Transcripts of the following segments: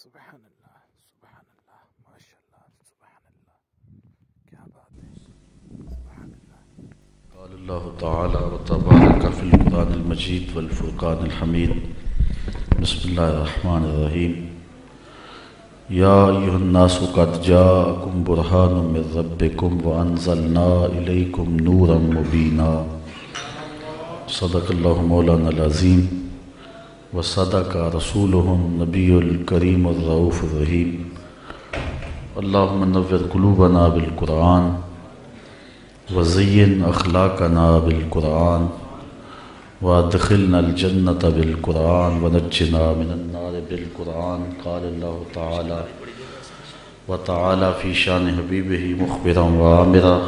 سبحان اللہ سبحان اللہ ماشاء اللہ سبحان اللہ، کیا بات ہے، سبحان اللہ۔ قال اللہ تعالی وتبارک فی القرآن المجید والفرقان الحمید۔ بسم اللہ الرحمن الرحیم۔ یا ایھا الناس قد جاءکم برہان من ربکم وانزلنا الیکم نورا مبینا۔ صدق اللہ مولانا العظیم وصدق رسولہ النبی الکریم الرؤوف الرحیم۔ اللہم نور قلوبنا بالقرآن وزین اخلاقنا بالقرآن وادخلنا الجنة بالقرآن ونجنا من النار بالقرآن۔ قال اللہ تعالی وتعالی فی شان حبیبہ مخبرا وآمرا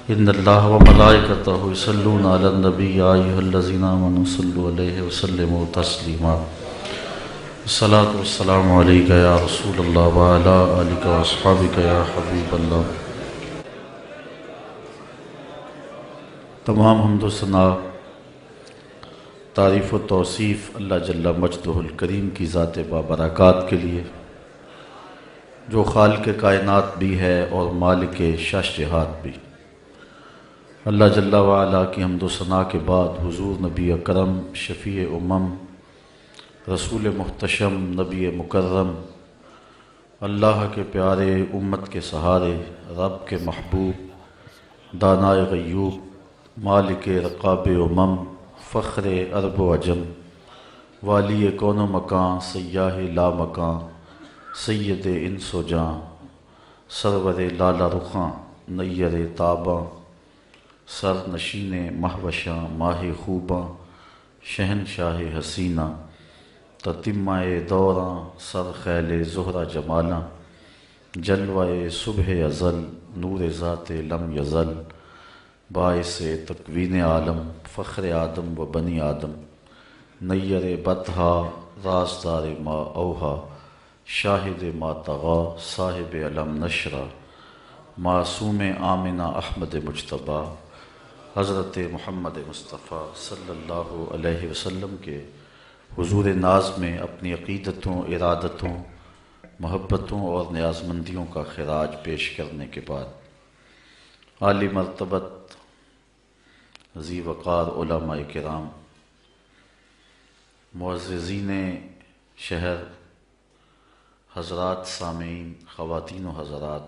ان اللہ وملائکتہ یصلون علی النبی یا ایھا الذین آمنوا صلوا علیہ وسلموا تسلیما۔ الصلاۃ والسلام علیک یا رسول اللہ وعلی آلک واصحابک یا حبیب اللہ۔ تمام حمد و ثنا تعریف و توصیف اللہ جل مجدہ الکریم کی ذات بابرکات کے لیے، جو خالق کائنات بھی ہے اور مالک شش جہات بھی۔ اللہ جل وعلا کی حمد و ثنا کے بعد حضور نبی اکرم شفیع امم رسول محتشم نبی مکرم اللہ کے پیارے امت کے سہارے رب کے محبوب دانائے غیوب مالک رقاب امم فخر عرب و عجم والی کون و مکان سیاہ لا مکان سید انس و جاں سرور لالا رخاں نیر تاباں سر نشین مہوشاں ماہ خوباں شہنشاہ حسینہ تتمہ دوراں سر خیل زہرہ جمالاں جلوہ صبح ازل نور ذات لم یزل باعث تکوین عالم فخر آدم و بنی آدم نیر بطحا رازدار ما اوہا شاہد ما طغا صاحب علم نشرہ معصوم آمنہ احمد مجتبیٰ حضرت محمد مصطفیٰ صلی اللہ علیہ وسلم کے حضور ناز میں اپنی عقیدتوں ارادتوں محبتوں اور نیازمندیوں کا خراج پیش کرنے کے بعد عالی مرتبت ذی وقار علماء کرام معززین شہر حضرات سامعین خواتین و حضرات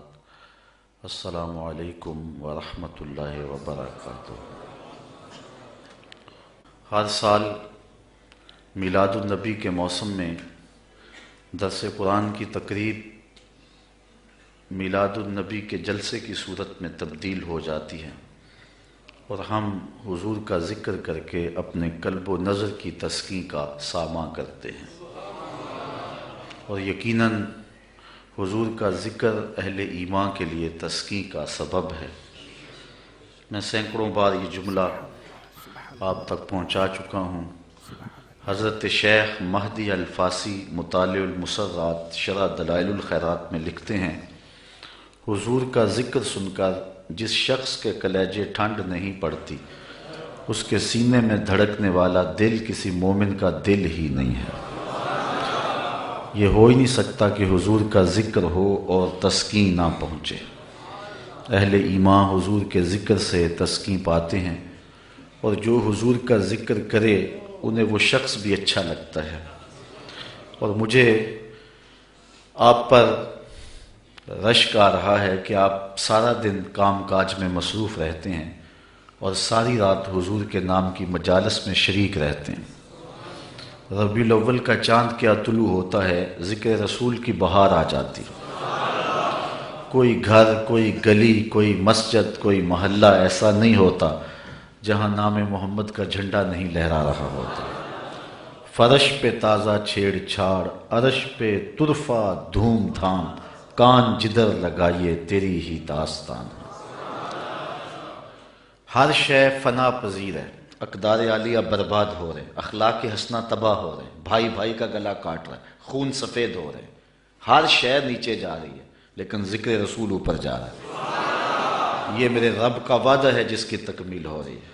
السلام علیکم ورحمۃ اللہ وبرکاتہ۔ ہر سال میلاد النبی کے موسم میں درس قرآن کی تقریب میلاد النبی کے جلسے کی صورت میں تبدیل ہو جاتی ہے اور ہم حضور کا ذکر کر کے اپنے قلب و نظر کی تسکین کا ساماں کرتے ہیں، اور یقیناً حضور کا ذکر اہل ایمان کے لیے تسکین کا سبب ہے۔ میں سینکڑوں بار یہ جملہ آپ تک پہنچا چکا ہوں۔ حضرت شیخ مہدی الفاسی مطالع المسرات شرح دلائل الخیرات میں لکھتے ہیں، حضور کا ذکر سن کر جس شخص کے کلیجے ٹھنڈ نہیں پڑتی اس کے سینے میں دھڑکنے والا دل کسی مومن کا دل ہی نہیں ہے۔ یہ ہو ہی نہیں سکتا کہ حضور کا ذکر ہو اور تسکین نہ پہنچے۔ اہل ایمان حضور کے ذکر سے تسکین پاتے ہیں، اور جو حضور کا ذکر کرے انہیں وہ شخص بھی اچھا لگتا ہے۔ اور مجھے آپ پر رشک آ رہا ہے کہ آپ سارا دن کام کاج میں مصروف رہتے ہیں اور ساری رات حضور کے نام کی مجالس میں شریک رہتے ہیں۔ ربیع الاول کا چاند کیا طلوع ہوتا ہے، ذکر رسول کی بہار آ جاتی۔ کوئی گھر، کوئی گلی، کوئی مسجد، کوئی محلہ ایسا نہیں ہوتا جہاں نام محمد کا جھنڈا نہیں لہرا رہا ہوتا۔ فرش پہ تازہ چھیڑ چھاڑ، عرش پہ طرفہ دھوم دھام، کان جدھر لگائیے تیری ہی داستان۔ ہر شے فنا پذیر ہے، اقدار عالیہ برباد ہو رہے، اخلاق حسنہ تباہ ہو رہے، بھائی بھائی کا گلا کاٹ رہا ہے، خون سفید ہو رہے، ہر شے نیچے جا رہی ہے لیکن ذکر رسول اوپر جا رہا ہے۔ یہ میرے رب کا وعدہ ہے جس کی تکمیل ہو رہی ہے۔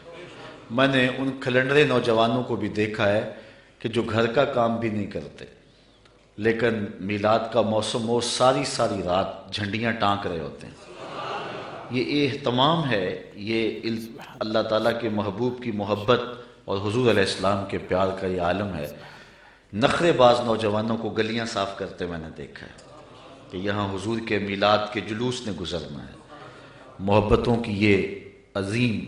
میں نے ان کھلنڈرے نوجوانوں کو بھی دیکھا ہے کہ جو گھر کا کام بھی نہیں کرتے لیکن میلاد کا موسم ہو ساری رات جھنڈیاں ٹانک رہے ہوتے ہیں۔ یہ اہتمام ہے، یہ اللہ تعالیٰ کے محبوب کی محبت اور حضور علیہ السلام کے پیار کا یہ عالم ہے۔ نخرے باز نوجوانوں کو گلیاں صاف کرتے میں نے دیکھا ہے کہ یہاں حضور کے میلاد کے جلوس نے گزرنا ہے۔ محبتوں کی یہ عظیم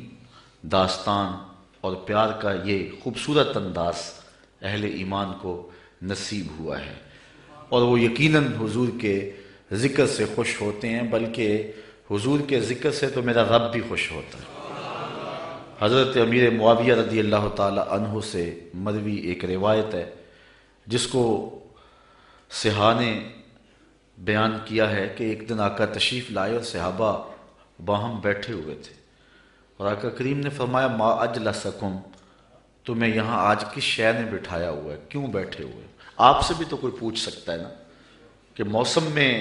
داستان اور پیار کا یہ خوبصورت انداز اہل ایمان کو نصیب ہوا ہے، اور وہ یقیناً حضور کے ذکر سے خوش ہوتے ہیں، بلکہ حضور کے ذکر سے تو میرا رب بھی خوش ہوتا ہے۔ حضرت امیر معاویہ رضی اللہ تعالی عنہ سے مروی ایک روایت ہے جس کو صحاح نے بیان کیا ہے کہ ایک دن آقا تشریف لائے اور صحابہ باہم بیٹھے ہوئے تھے، اور آقا کریم نے فرمایا ما اجلسکم، تمہیں یہاں آج کس شے نے بٹھایا ہوا ہے، کیوں بیٹھے ہوئے؟ آپ سے بھی تو کوئی پوچھ سکتا ہے نا کہ موسم میں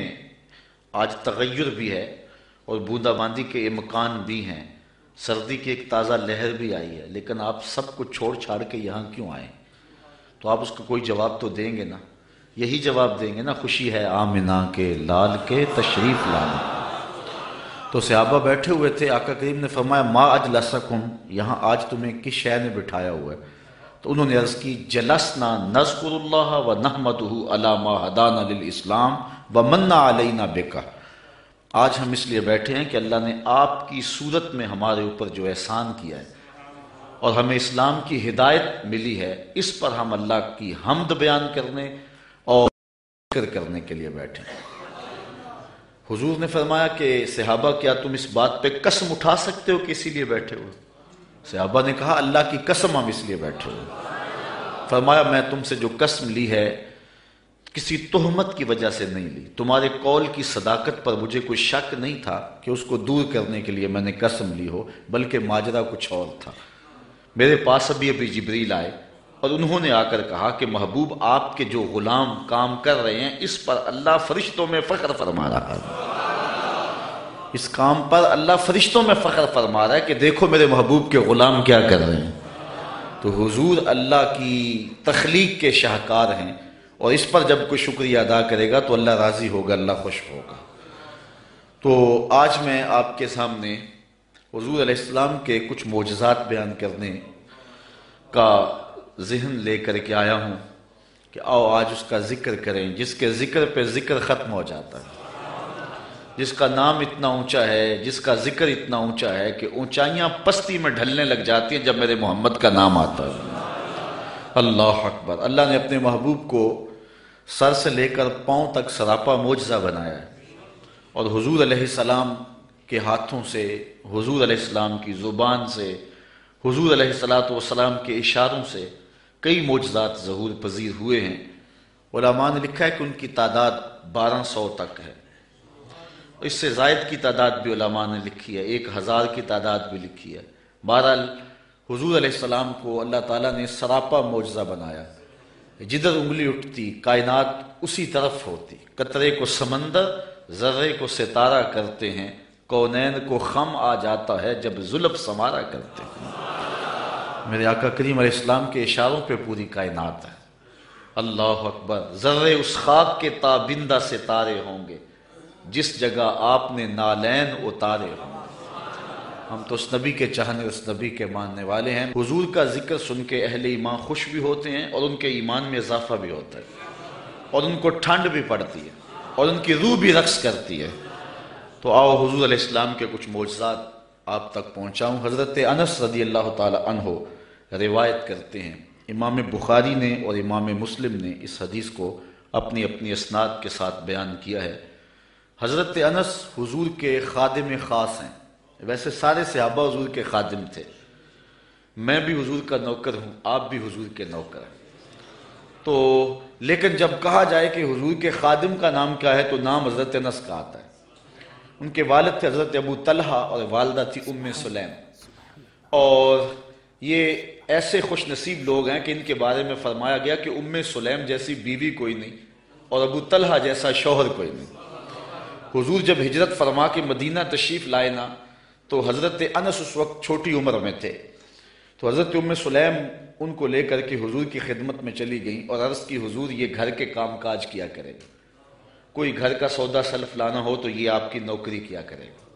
آج تغیر بھی ہے اور بوندا باندی کے امکان بھی ہیں، سردی کی ایک تازہ لہر بھی آئی ہے، لیکن آپ سب کچھ چھوڑ چھاڑ کے یہاں کیوں آئے؟ تو آپ اس کو کوئی جواب تو دیں گے نا، یہی جواب دیں گے نا، خوشی ہے آمنہ کے لال کے تشریف لانا۔ تو صحابہ بیٹھے ہوئے تھے، آقا کریم نے فرمایا ما اجلسکم، یہاں آج تمہیں کس شے نے بٹھایا ہوا ہے؟ تو انہوں نے عرض کی جلسنا نذکر اللہ و نحمدہ علی ما ہدانا للاسلام و من علینا بک، آج ہم اس لیے بیٹھے ہیں کہ اللہ نے آپ کی صورت میں ہمارے اوپر جو احسان کیا ہے اور ہمیں اسلام کی ہدایت ملی ہے، اس پر ہم اللہ کی حمد بیان کرنے اور ذکر کرنے کے لیے بیٹھے ہیں۔ حضور نے فرمایا کہ صحابہ کیا تم اس بات پہ قسم اٹھا سکتے ہو کہ اسی لیے بیٹھے ہو؟ صحابہ نے کہا اللہ کی قسم ہم اس لیے بیٹھے ہو۔ فرمایا میں تم سے جو قسم لی ہے کسی تہمت کی وجہ سے نہیں لی، تمہارے قول کی صداقت پر مجھے کوئی شک نہیں تھا کہ اس کو دور کرنے کے لیے میں نے قسم لی ہو، بلکہ ماجرا کچھ اور تھا۔ میرے پاس ابھی جبریل آئے اور انہوں نے آ کر کہا کہ محبوب آپ کے جو غلام کام کر رہے ہیں اس پر اللہ فرشتوں میں فخر فرما رہا ہے، اس کام پر اللہ فرشتوں میں فخر فرما رہا ہے کہ دیکھو میرے محبوب کے غلام کیا کر رہے ہیں۔ تو حضور اللہ کی تخلیق کے شاہکار ہیں، اور اس پر جب کوئی شکریہ ادا کرے گا تو اللہ راضی ہوگا، اللہ خوش ہوگا۔ تو آج میں آپ کے سامنے حضور علیہ السلام کے کچھ معجزات بیان کرنے کا ذہن لے کر کے آیا ہوں کہ آؤ آج اس کا ذکر کریں، جس کے ذکر پہ ذکر ختم ہو جاتا ہے، جس کا نام اتنا اونچا ہے، جس کا ذکر اتنا اونچا ہے کہ اونچائیاں پستی میں ڈھلنے لگ جاتی ہیں جب میرے محمد کا نام آتا ہے۔ اللہ اکبر۔ اللہ نے اپنے محبوب کو سر سے لے کر پاؤں تک سراپا معجزہ بنایا ہے، اور حضور علیہ السلام کے ہاتھوں سے، حضور علیہ السلام کی زبان سے، حضور علیہ السلام کے اشاروں سے کئی معجزات ظہور پذیر ہوئے ہیں۔ علماء نے لکھا ہے کہ ان کی تعداد 1200 تک ہے، اس سے زائد کی تعداد بھی علماء نے لکھی ہے، 1000 کی تعداد بھی لکھی ہے۔ بہرحال حضور علیہ السلام کو اللہ تعالیٰ نے سراپا معجزہ بنایا، جدھر انگلی اٹھتی کائنات اسی طرف ہوتی، قطرے کو سمندر ذرے کو ستارہ کرتے ہیں، کونین کو خم آ جاتا ہے جب زلف سمارا کرتے ہیں۔ میرے آقا کریم علیہ السلام کے اشاروں پہ پوری کائنات ہے۔ اللہ اکبر۔ ذرے اس خاک کے تابندہ ستارے ہوں گے جس جگہ آپ نے نالین اتارے ہوں گے۔ ہم تو اس نبی کے چاہنے، اس نبی کے ماننے والے ہیں۔ حضور کا ذکر سن کے اہل ایمان خوش بھی ہوتے ہیں اور ان کے ایمان میں اضافہ بھی ہوتا ہے، اور ان کو ٹھنڈ بھی پڑتی ہے اور ان کی روح بھی رقص کرتی ہے۔ تو آؤ حضور علیہ السلام کے کچھ معجزات آپ تک پہنچاؤں۔ حضرت انس رضی اللہ تعالی عنہ روایت کرتے ہیں، امام بخاری نے اور امام مسلم نے اس حدیث کو اپنی اپنی اسناد کے ساتھ بیان کیا ہے۔ حضرت انس حضور کے خادم خاص ہیں، ویسے سارے صحابہ حضور کے خادم تھے، میں بھی حضور کا نوکر ہوں، آپ بھی حضور کے نوکر ہیں، تو لیکن جب کہا جائے کہ حضور کے خادم کا نام کیا ہے تو نام حضرت انس کا آتا ہے۔ ان کے والد تھے حضرت ابو طلحہ اور والدہ تھی ام سلیم، اور یہ ایسے خوش نصیب لوگ ہیں کہ ان کے بارے میں فرمایا گیا کہ ام سلیم جیسی بیوی کوئی نہیں اور ابو طلحہ جیسا شوہر کوئی نہیں۔ حضور جب ہجرت فرما کے مدینہ تشریف لائے نا تو حضرت انس اس وقت چھوٹی عمر میں تھے، تو حضرت ام سلیم ان کو لے کر کے حضور کی خدمت میں چلی گئیں اور عرض کی حضور یہ گھر کے کام کاج کیا کرے گا، کوئی گھر کا سودا سلف لانا ہو تو یہ آپ کی نوکری کیا کرے گا۔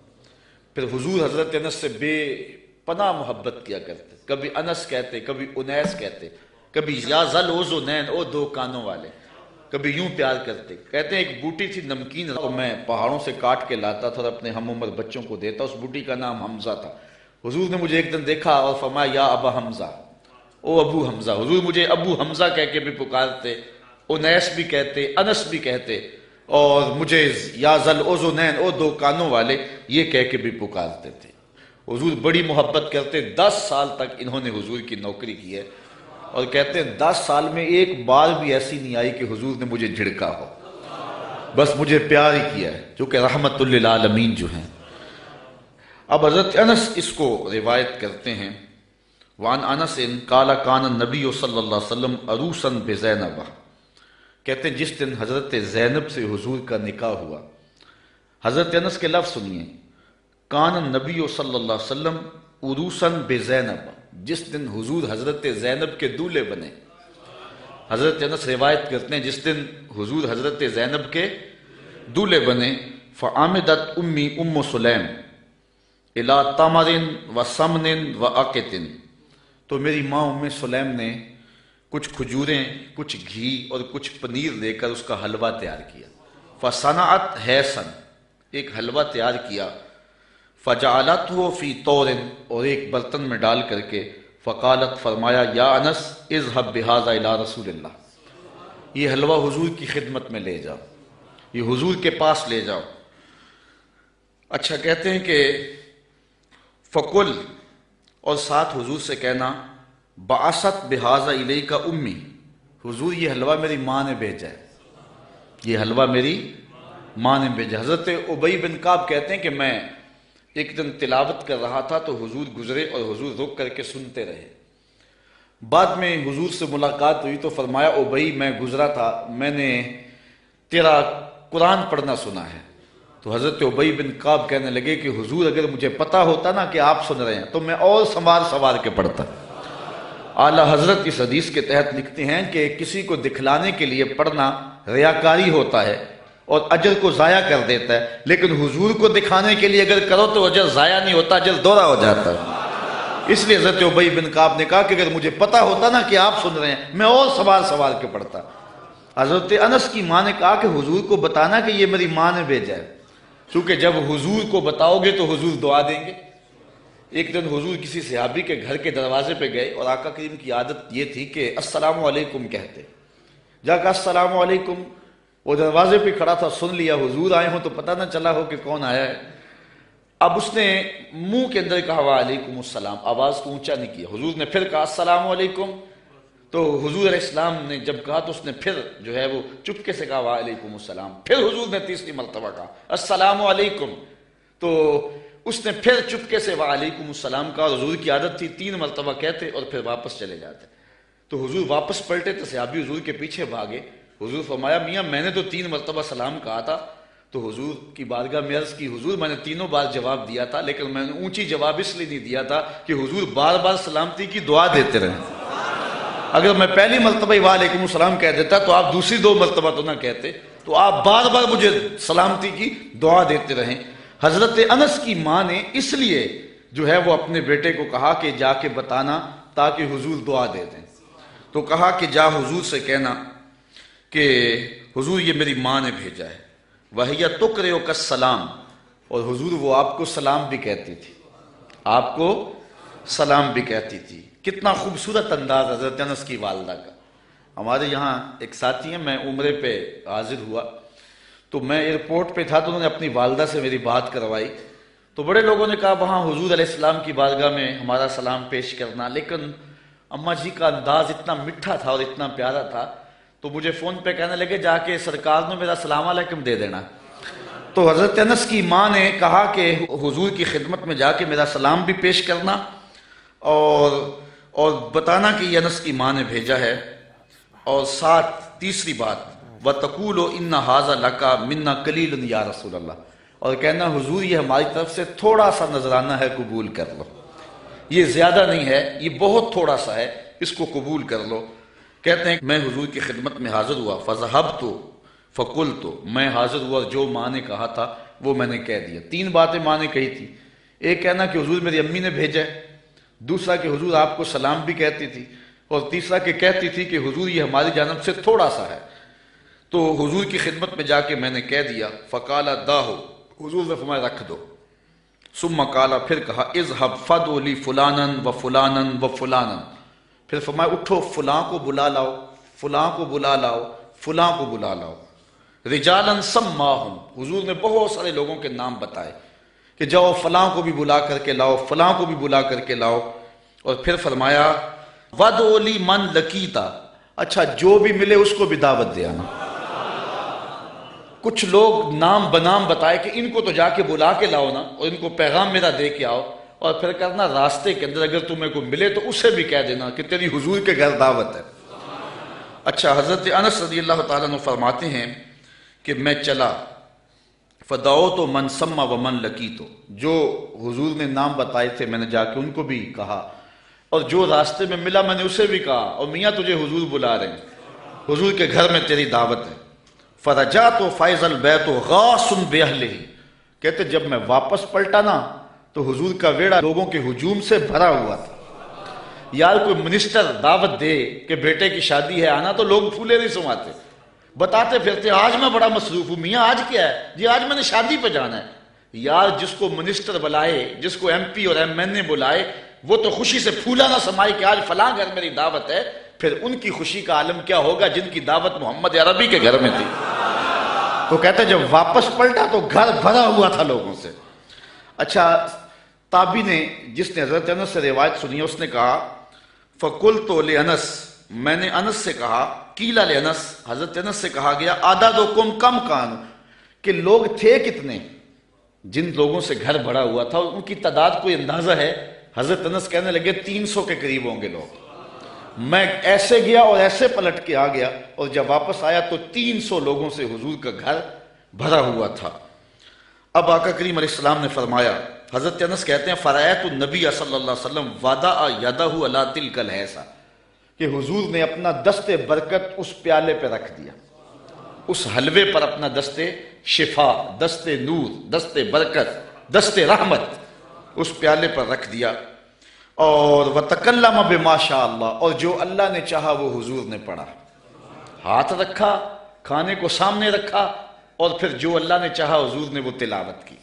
پھر حضور حضرت انس سے بے پناہ محبت کیا کرتے، کبھی انس کہتے، کبھی انیس کہتے، کبھی یا ذل اذنین، او دو کانوں والے، کبھی یوں پیار کرتے۔ کہتے ہیں ایک بوٹی تھی نمکین، تو میں پہاڑوں سے کاٹ کے لاتا تھا اور اپنے ہم عمر بچوں کو دیتا، اس بوٹی کا نام حمزہ تھا۔ حضور نے مجھے ایک دن دیکھا اور فرمایا یا ابا حمزہ، او ابو حمزہ۔ حضور مجھے ابو حمزہ کہہ کے بھی پکارتے، انیس بھی کہتے، انس بھی کہتے، اور مجھے یا ذل اذنین، او دو کانوں والے، یہ کہہ کے بھی پکارتے تھے۔ حضور بڑی محبت کرتے، 10 سال تک انہوں نے حضور کی نوکری کی ہے، اور کہتے ہیں 10 سال میں ایک بار بھی ایسی نہیں آئی کہ حضور نے مجھے جھڑکا ہو، بس مجھے پیار ہی کیا ہے، جو کہ رحمت للعالمین جو ہیں۔ اب حضرت انس اس کو روایت کرتے ہیں، وعن انس قال کان النبی صلی اللہ علیہ وسلم عروسا بزینب، کہتے ہیں جس دن حضرت زینب سے حضور کا نکاح ہوا، حضرت انس کے لفظ سنیے، کان النبی صلی اللہ علیہ وسلم عروسا بزینب، جس دن حضور حضرت زینب کے دولے بنے۔ حضرت انس روایت کرتے ہیں جس دن حضور حضرت زینب کے دولے بنے، فعامدت امی ام سلیم الی تمر و سمن و عقت، تو میری ماں ام سلیم نے کچھ کھجوریں، کچھ گھی اور کچھ پنیر لے کر اس کا حلوہ تیار کیا۔ فصنعت حیسن، ایک حلوہ تیار کیا، فجعلتہ فی طور، اور ایک برتن میں ڈال کر کے، فقالت، فرمایا، یا انس اذهب بہذا الی رسول اللہ، یہ حلوہ حضور کی خدمت میں لے جاؤ، یہ حضور کے پاس لے جاؤ۔ اچھا، کہتے ہیں کہ فقل، اور ساتھ حضور سے کہنا، بعثت بہذا الیک امی، حضور یہ حلوہ میری ماں نے بھیجا ہے، یہ حلوہ میری ماں نے بھیجا۔ حضرت ابی بن کعب کہتے ہیں کہ میں ایک دن تلاوت کر رہا تھا تو حضور گزرے اور حضور رک کر کے سنتے رہے۔ بعد میں حضور سے ملاقات ہوئی تو فرمایا، ابی میں گزرا تھا، میں نے تیرا قرآن پڑھنا سنا ہے۔ تو حضرت ابی بن کعب کہنے لگے کہ حضور اگر مجھے پتا ہوتا نا کہ آپ سن رہے ہیں تو میں اور سنوار کے پڑھتا۔ اعلیٰ حضرت اس حدیث کے تحت لکھتے ہیں کہ کسی کو دکھلانے کے لیے پڑھنا ریاکاری ہوتا ہے اور اجر کو ضائع کر دیتا ہے، لیکن حضور کو دکھانے کے لیے اگر کرو تو اجر ضائع نہیں ہوتا، اجر دوہرا ہو جاتا ہے۔ اس لیے حضرت ابی بن کعب نے کہا کہ اگر مجھے پتا ہوتا نا کہ آپ سن رہے ہیں میں اور سنوار کے پڑھتا۔ حضرت انس کی ماں نے کہا کہ حضور کو بتانا کہ یہ میری ماں نے بھیجا ہے، کیونکہ جب حضور کو بتاؤ گے تو حضور دعا دیں گے۔ ایک دن حضور کسی صحابی کے گھر کے دروازے پہ گئے اور آقا کریم کی عادت یہ تھی کہ السلام علیکم کہتے، جا کہا السلام علیکم، وہ دروازے پہ کھڑا تھا، سن لیا حضور آئے ہوں تو پتہ نہ چلا ہو کہ کون آیا ہے۔ اب اس نے منہ کے اندر کہا وعلیکم السلام، آواز کو اونچا نہیں کیا۔ حضور نے پھر کہا السلام علیکم، تو حضور علیہ السلام نے جب کہا تو اس نے پھر جو ہے وہ چپکے سے کہا وعلیکم السلام۔ پھر حضور نے تیسری مرتبہ کہا السلام علیکم، تو اس نے پھر چپکے سے وعلیکم السلام کہا۔ حضور کی عادت تھی 3 مرتبہ کہتے اور پھر واپس چلے جاتے۔ تو حضور واپس پلٹے تو صحابی حضور کے پیچھے بھاگے۔ حضور فرمایا، میاں میں نے تو 3 مرتبہ سلام کہا تھا۔ تو حضور کی بارگاہ میں عرض کی، حضور میں نے 3 بار جواب دیا تھا، لیکن میں نے اونچی جواب اس لیے نہیں دیا تھا کہ حضور بار بار سلامتی کی دعا دیتے رہیں۔ اگر میں پہلی مرتبہ وعلیکم السلام کہہ دیتا تو آپ دوسری 2 مرتبہ تو نہ کہتے، تو آپ بار بار مجھے سلامتی کی دعا دیتے رہیں۔ حضرت انس کی ماں نے اس لیے جو ہے وہ اپنے بیٹے کو کہا کہ جا کے بتانا تاکہ حضور دعا دے دیں۔ تو کہا کہ جا حضور سے کہنا کہ حضور یہ میری ماں نے بھیجا ہے، وَهِيَ تُقْرِئُكَ السَّلَامَ، اور حضور وہ آپ کو سلام بھی کہتی تھی، آپ کو سلام بھی کہتی تھی۔ کتنا خوبصورت انداز حضرت انس کی والدہ کا۔ ہمارے یہاں ایک ساتھی ہیں، میں عمرے پہ حاضر ہوا تو میں ایئرپورٹ پہ تھا تو انہوں نے اپنی والدہ سے میری بات کروائی، تو بڑے لوگوں نے کہا وہاں حضور علیہ السلام کی بارگاہ میں ہمارا سلام پیش کرنا، لیکن اماں جی کا انداز اتنا میٹھا تھا اور اتنا پیارا تھا تو مجھے فون پہ کہنے لگے جا کے سرکار نے میرا سلام علیکم دے دینا۔ تو حضرت انس کی ماں نے کہا کہ حضور کی خدمت میں جا کے میرا سلام بھی پیش کرنا اور بتانا کہ یہ انس کی ماں نے بھیجا ہے، اور ساتھ تیسری بات وَتَقُولُ إِنَّ هَذَا لَكَ مِنَّا قَلِيلٌ یا رسول اللہ، اور کہنا حضور یہ ہماری طرف سے تھوڑا سا نذرانہ ہے، قبول کر لو۔ یہ زیادہ نہیں ہے، یہ بہت تھوڑا سا ہے، اس کو قبول کر لو۔ کہتے ہیں میں حضور کی خدمت میں حاضر ہوا، فذهبت فقلت، میں حاضر ہوا، جو ماں نے کہا تھا وہ میں نے کہہ دیا۔ 3 باتیں ماں نے کہی تھی، ایک کہنا کہ حضور میری امی نے بھیجا ہے، دوسرا کہ حضور آپ کو سلام بھی کہتی تھی، اور تیسرا کہ کہتی تھی کہ حضور یہ ہماری جانب سے تھوڑا سا ہے۔ تو حضور کی خدمت میں جا کے میں نے کہہ دیا، فقال داہو، حضور نے فرمایا رکھ دو۔ ثم قال، پھر کہا، اذهب فدع لی فلانا و فلانا و فلانا، پھر فرمایا اٹھو فلاں کو بلا لاؤ، فلاں کو بلا لاؤ، فلاں کو بلا لاؤ۔ رجالا سماہم، حضور نے بہت سارے لوگوں کے نام بتائے کہ جاؤ فلاں کو بھی بلا کر کے لاؤ، فلاں کو بھی بلا کر کے لاؤ، اور پھر فرمایا وَدْعُ لِي مَنْ لَقِيتَ، اچھا جو بھی ملے اس کو بھی دعوت دے آنا۔ کچھ لوگ نام بنام بتائے کہ ان کو تو جا کے بلا کے لاؤ نا، اور ان کو پیغام میرا دے کے آؤ، اور پھر کرنا راستے کے اندر اگر تمہیں کو ملے تو اسے بھی کہہ دینا کہ تیری حضور کے گھر دعوت ہے۔ اچھا، حضرت انس رضی اللہ تعالیٰ عنہ فرماتے ہیں کہ میں چلا، فدعوت من سما ومن لقیت، جو حضور نے نام بتائے تھے میں نے جا کے ان کو بھی کہا، اور جو راستے میں ملا میں نے اسے بھی کہا، اور میاں تجھے حضور بلا رہے ہیں، حضور کے گھر میں تیری دعوت ہے۔ فرجعت فائز البیت غاص باہلہ، کہتے جب میں واپس پلٹا نا تو حضور کا ویڑا لوگوں کے ہجوم سے بھرا ہوا تھا۔ یار کوئی منسٹر دعوت دے کہ بیٹے کی شادی ہے آنا، تو لوگ پھولے نہیں سماتے، بتاتے پھرتے آج میں بڑا مصروف ہوں، میاں آج کیا ہے جی؟ آج میں نے شادی پہ جانا ہے۔ یار جس کو منسٹر بلائے، جس کو ایم پی اور ایم این اے بلائے، وہ تو خوشی سے پھولا نہ سمائے کہ آج فلاں گھر میری دعوت ہے، پھر ان کی خوشی کا عالم کیا ہوگا جن کی دعوت محمد عربی کے گھر میں تھی۔ تو کہتے جب واپس پلٹا تو گھر بھرا ہوا تھا لوگوں سے۔ اچھا، تابعی نے جس نے حضرت انس سے روایت سنی، اس نے کہا فقلت لانس، میں نے انس سے کہا، قیل لانس، حضرت انس سے کہا گیا، عددکم کم کان، کہ لوگ تھے کتنے؟ جن لوگوں سے گھر بھرا ہوا تھا ان کی تعداد کوئی اندازہ ہے؟ حضرت انس کہنے لگے 300 کے قریب ہوں گے لوگ۔ میں ایسے گیا اور ایسے پلٹ کے آ گیا، اور جب واپس آیا تو 300 لوگوں سے حضور کا گھر بھرا ہوا تھا۔ اب آقا کریم علیہ السلام نے فرمایا، حضرت انس کہتے ہیں فرأیت النبی صلی اللہ علیہ وسلم وضع یدہ علی تلک الحیثہ، کہ حضور نے اپنا دست برکت اس پیالے پہ رکھ دیا، اس حلوے پر اپنا دست شفا، دست نور، دست برکت، دست رحمت اس پیالے پر رکھ دیا، اور وَتَكَلَّمَ بِمَا شَاءَ اللَّهُ، اور جو اللہ نے چاہا وہ حضور نے پڑھا، ہاتھ رکھا، کھانے کو سامنے رکھا، اور پھر جو اللہ نے چاہا حضور نے وہ تلاوت کی۔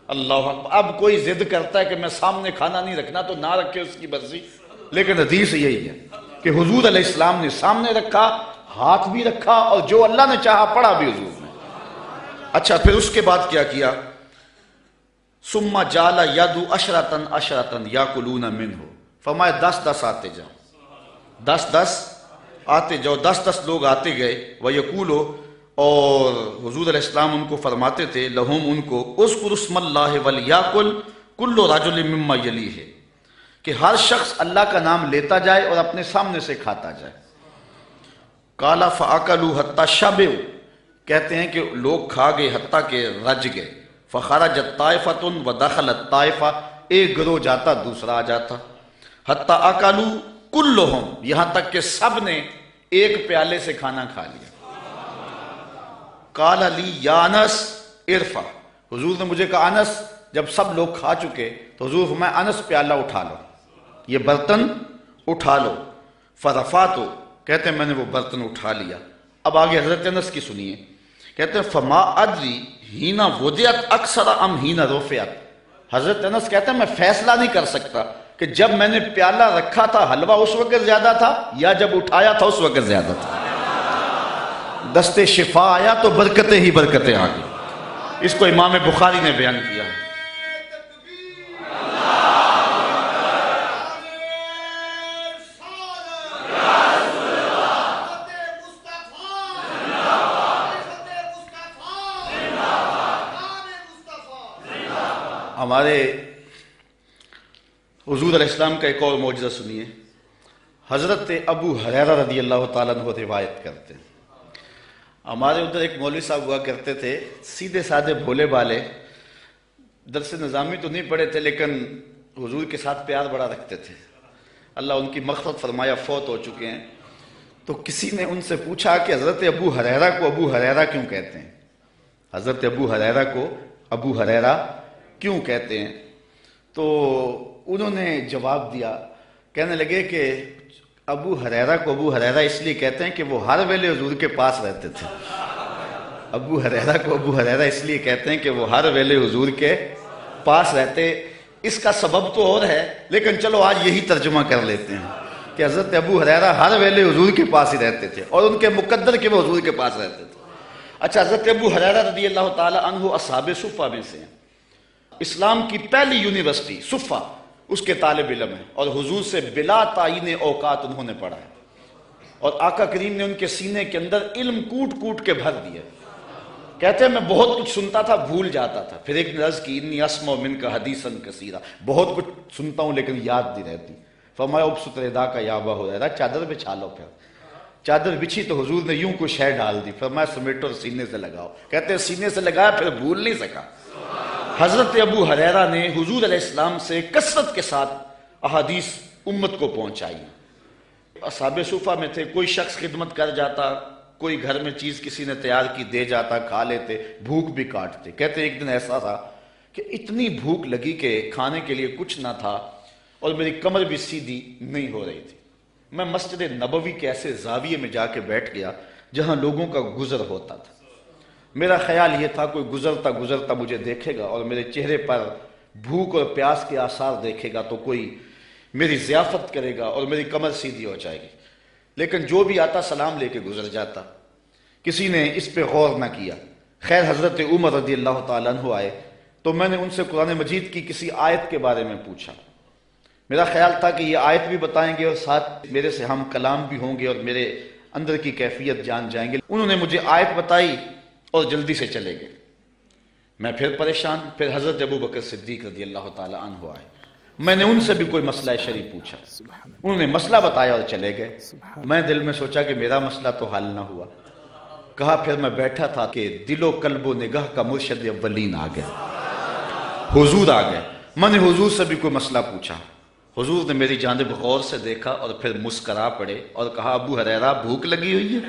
اللہ اکبر۔ اب کوئی ضد کرتا ہے کہ میں سامنے کھانا نہیں رکھنا، تو نہ رکھے، اس کی مرضی، لیکن حدیث یہی ہے کہ حضور علیہ السلام نے سامنے رکھا، ہاتھ بھی رکھا، اور جو اللہ نے چاہا پڑھا بھی حضور نے۔ اچھا، پھر اس کے بعد کیا کیا؟ ثم جعل یدعو عشرۃ عشرۃ یاکلون منہ، فرمایا 10 آتے جاؤ، 10 آتے جاؤ، 10 لوگ آتے گئے، ویقولو، اور حضور علیہ السلام ان کو فرماتے تھے، لہم ان کو، اذکر اسم اللہ ولیاکل کل رجل مما یلیہ، کہ ہر شخص اللہ کا نام لیتا جائے اور اپنے سامنے سے کھاتا جائے۔ قال فاکلوا حتی شبعوا، کہتے ہیں کہ لوگ کھا گئے حتیٰ کہ رج گئے۔ فخرجت طائفۃ ودخلت طائفہ، ایک گروہ جاتا دوسرا آ جاتا، حتی اکلوا کلہم، یہاں تک کہ سب نے ایک پیالے سے کھانا کھا لیا۔ قال لی یا انس ارفع، حضور نے مجھے کہا انس، جب سب لوگ کھا چکے تو حضور فرمایا انس پیالہ اٹھا لو، یہ برتن اٹھا لو۔ فرفعت، کہتے ہیں میں نے وہ برتن اٹھا لیا۔ اب آگے حضرت انس کی سنیے، کہتے ہیں فما ادری ہینا وضعت اکثر ام ہینا رفعت، حضرت انس کہتے ہیں میں فیصلہ نہیں کر سکتا کہ جب میں نے پیالہ رکھا تھا حلوہ اس وقت زیادہ تھا یا جب اٹھایا تھا اس وقت زیادہ تھا۔ دست شفا آیا تو برکتیں ہی برکتیں آ گئی۔ اس کو امام بخاری نے بیان کیا۔ ہمارے حضور علیہ السلام کا ایک اور معجزہ سنیے۔ حضرت ابو ہریرہ رضی اللہ تعالیٰ عنہ روایت کرتے ہیں، ہمارے ادھر ایک مولوی صاحب ہوا کرتے تھے، سیدھے سادھے بھولے بالے، درس نظامی تو نہیں پڑھے تھے لیکن حضور کے ساتھ پیار بڑا رکھتے تھے، اللہ ان کی مغفرت فرمایا، فوت ہو چکے ہیں۔ تو کسی نے ان سے پوچھا کہ حضرت ابو ہریرہ کو ابو ہریرہ کیوں کہتے ہیں؟ حضرت ابو ہریرہ کو ابو ہریرہ کیوں کہتے ہیں؟ تو انہوں نے جواب دیا، کہنے لگے کہ ابو ہریرہ کو ابو ہریرہ اس لیے کہتے ہیں کہ وہ ہر ویلے حضور کے پاس رہتے تھے۔ ابو ہریرہ کو ابو ہریرہ اس لیے کہتے ہیں کہ وہ ہر ویلے حضور کے پاس رہتے۔ اس کا سبب تو اور ہے، لیکن چلو آج یہی ترجمہ کر لیتے ہیں کہ حضرت ابو ہریرہ ہر ویلے حضور کے پاس ہی رہتے تھے، اور ان کے مقدر کہ وہ حضور کے پاس رہتے تھے۔ اچھا، حضرت ابو ہریرہ رضی اللہ تعالی عنہ اصحاب صفہ میں سے ہیں، اسلام کی پہلی یونیورسٹی صفہ اس کے طالب علم ہیں، اور حضور سے بلا تعین اوقات انہوں نے پڑھا ہے، اور آقا کریم نے ان کے سینے کے اندر علم کوٹ کوٹ کے بھر دیا۔ کہتے ہیں میں بہت کچھ سنتا تھا، بھول جاتا تھا، پھر ایک نے عرض کی انی اسمع منک حدیثا کثیرا، بہت کچھ سنتا ہوں لیکن یاد نہیں رہتی۔ فرمایا ابسط ردا کا یا ابا ہریرہ، چادر بچھا لو۔ پھر چادر بچھی تو حضور نے یوں کوئی شے ڈال دی، فرمایا سمیٹو اور سینے سے لگاؤ۔ کہتے ہیں سینے سے لگایا، پھر بھول نہیں سکا۔ حضرت ابو ہریرہ نے حضور علیہ السلام سے کثرت کے ساتھ احادیث امت کو پہنچائی۔ اصحاب صفہ میں تھے، کوئی شخص خدمت کر جاتا، کوئی گھر میں چیز کسی نے تیار کی دے جاتا، کھا لیتے، بھوک بھی کاٹتے۔ کہتے ایک دن ایسا تھا کہ اتنی بھوک لگی کہ کھانے کے لیے کچھ نہ تھا، اور میری کمر بھی سیدھی نہیں ہو رہی تھی۔ میں مسجد نبوی کے ایسے زاویے میں جا کے بیٹھ گیا جہاں لوگوں کا گزر ہوتا تھا۔ میرا خیال یہ تھا کوئی گزرتا گزرتا مجھے دیکھے گا اور میرے چہرے پر بھوک اور پیاس کے آثار دیکھے گا تو کوئی میری ضیافت کرے گا اور میری کمر سیدھی ہو جائے گی، لیکن جو بھی آتا سلام لے کے گزر جاتا، کسی نے اس پہ غور نہ کیا۔ خیر حضرت عمر رضی اللہ تعالیٰ عنہ آئے تو میں نے ان سے قرآن مجید کی کسی آیت کے بارے میں پوچھا۔ میرا خیال تھا کہ یہ آیت بھی بتائیں گے اور ساتھ میرے سے ہم کلام بھی ہوں گے اور میرے اندر کی کیفیت جان جائیں گے۔ انہوں نے مجھے آیت بتائی اور جلدی سے چلے گئے۔ میں پھر پریشان، پھر حضرت ابو بکر صدیق رضی اللہ تعالیٰ عنہ آئے، میں نے ان سے بھی کوئی مسئلہ شرعی پوچھا، انہوں نے مسئلہ بتایا اور چلے گئے۔ میں دل میں سوچا کہ میرا مسئلہ تو حل نہ ہوا۔ کہا پھر میں بیٹھا تھا کہ دل و قلب و نگاہ کا مرشد اولین آ گئے، حضور آ گئے۔ میں نے حضور سے بھی کوئی مسئلہ پوچھا، حضور نے میری جانب غور سے دیکھا اور پھر مسکرا پڑے اور کہا ابو ہریرہ بھوک لگی ہوئی ہے؟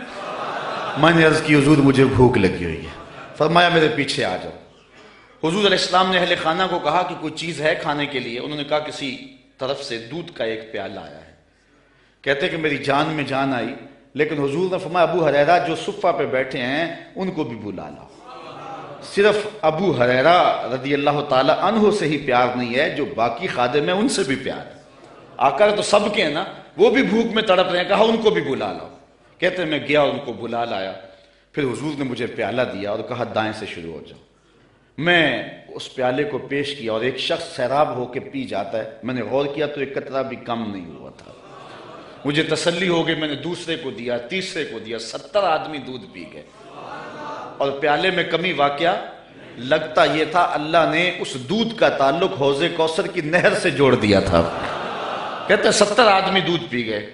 میں نے عرض کی حضور مجھے بھوک لگی ہوئی ہے۔ فرمایا میرے پیچھے آ جاؤ۔ حضور علیہ السلام نے اہل خانہ کو کہا کہ کوئی چیز ہے کھانے کے لیے؟ انہوں نے کہا کسی طرف سے دودھ کا ایک پیالہ آیا ہے۔ کہتے کہ میری جان میں جان آئی، لیکن حضور نے فرمایا ابو ہریرہ جو صفہ پہ بیٹھے ہیں ان کو بھی بلا لاؤ۔ صرف ابو ہریرہ رضی اللہ تعالی عنہ سے ہی پیار نہیں ہے، جو باقی خادم ہیں ان سے بھی پیار ہے۔ آقا تو سب کے ہیں نا، وہ بھی بھوک میں تڑپ رہے ہیں، کہا ان کو بھی بلا لاؤ۔ کہتے ہیں میں گیا ان کو بلا لایا، پھر حضور نے مجھے پیالہ دیا اور کہا دائیں سے شروع ہو جاؤ۔ میں اس پیالے کو پیش کیا اور ایک شخص سیراب ہو کے پی جاتا ہے، میں نے غور کیا تو ایک قطرہ بھی کم نہیں ہوا تھا۔ مجھے تسلی ہو گئی، میں نے دوسرے کو دیا، تیسرے کو دیا، 70 آدمی دودھ پی گئے، اور پیالے میں کمی واقعہ لگتا یہ تھا اللہ نے اس دودھ کا تعلق حوض کوثر کی نہر سے جوڑ دیا تھا۔ کہتے ہیں 70 آدمی دودھ پی گئے۔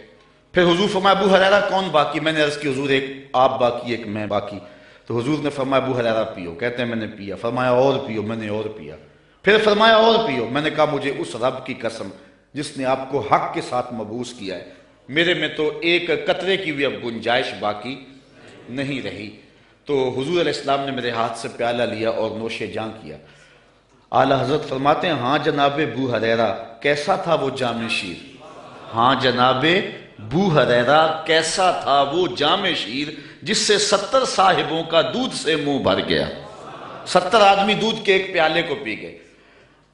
پھر حضور فرمایا ابو ہریرہ کون باقی؟ میں نے عرض کی حضور ایک آپ باقی، ایک میں باقی۔ تو حضور نے فرمایا ابو ہریرہ پیو۔ کہتے ہیں میں نے پیا۔ فرمایا اور پیو، میں نے اور پیا۔ پھر فرمایا اور پیو۔ میں نے کہا مجھے اس رب کی قسم جس نے آپ کو حق کے ساتھ مبعوث کیا ہے، میرے میں تو ایک قطرے کی بھی اب گنجائش باقی نہیں رہی۔ تو حضور علیہ السلام نے میرے ہاتھ سے پیالہ لیا اور نوش جاں کیا۔ اعلیٰ حضرت فرماتے ہیں ہاں جناب ابو ہریرہ کیسا تھا وہ جام شیر، ہاں جناب ابو ہریرہ کیسا تھا وہ جام شیر جس سے 70 صاحبوں کا دودھ سے منہ بھر گیا۔ 70 آدمی دودھ کے ایک پیالے کو پی گئے۔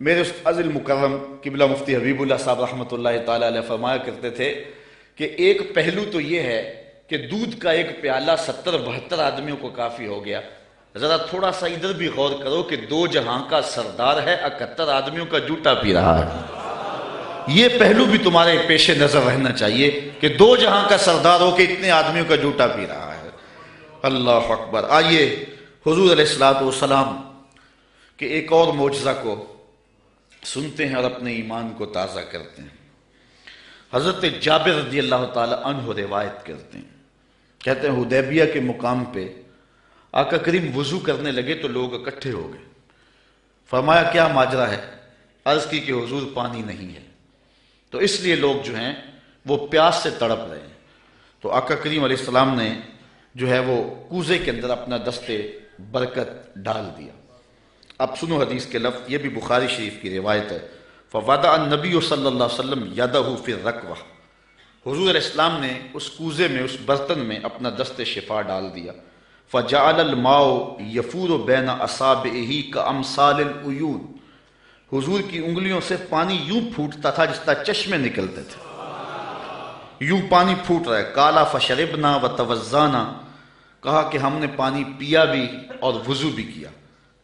میرے استاذ المکرم قبلہ مفتی حبیب اللہ صاحب رحمۃ اللہ تعالی علیہ فرمایا کرتے تھے کہ ایک پہلو تو یہ ہے کہ دودھ کا ایک پیالہ 70-72 آدمیوں کو کافی ہو گیا، ذرا تھوڑا سا ادھر بھی غور کرو کہ 2 جہاں کا سردار ہے، 71 آدمیوں کا جوٹا پی رہا ہے۔ یہ پہلو بھی تمہارے پیش نظر رہنا چاہیے کہ 2 جہاں کا سردار ہو کہ اتنے آدمیوں کا جوٹا پی رہا ہے۔ اللہ اکبر۔ آئیے حضور علیہ الصلوۃ والسلام کہ ایک اور معجزہ کو سنتے ہیں اور اپنے ایمان کو تازہ کرتے ہیں۔ حضرت جابر رضی اللہ تعالی عنہ روایت کرتے ہیں، کہتے ہیں حدیبیہ کے مقام پہ آقا کریم وضو کرنے لگے تو لوگ اکٹھے ہو گئے۔ فرمایا کیا ماجرا ہے؟ عرض کی کہ حضور پانی نہیں ہے. تو اس لیے لوگ جو ہیں وہ پیاس سے تڑپ رہے ہیں. تو آقا کریم علیہ السلام نے جو ہے وہ کوزے کے اندر اپنا دستے برکت ڈال دیا. اب سنو حدیث کے لفظ، یہ بھی بخاری شریف کی روایت ہے. فوضع النبی صلی اللہ علیہ وسلم یدہ فی الرکوہ، حضور علیہ السلام نے اس کوزے میں، اس برتن میں اپنا دست شفا ڈال دیا. فجعل الماء یفور بین اصابعہ کامثال العیون، حضور کی انگلیوں سے پانی یوں پھوٹتا تھا جس طرح چشمے نکلتے تھے، یوں پانی پھوٹ رہا ہے. قالا فشربنا وتوضانا، کہا کہ ہم نے پانی پیا بھی اور وضو بھی کیا.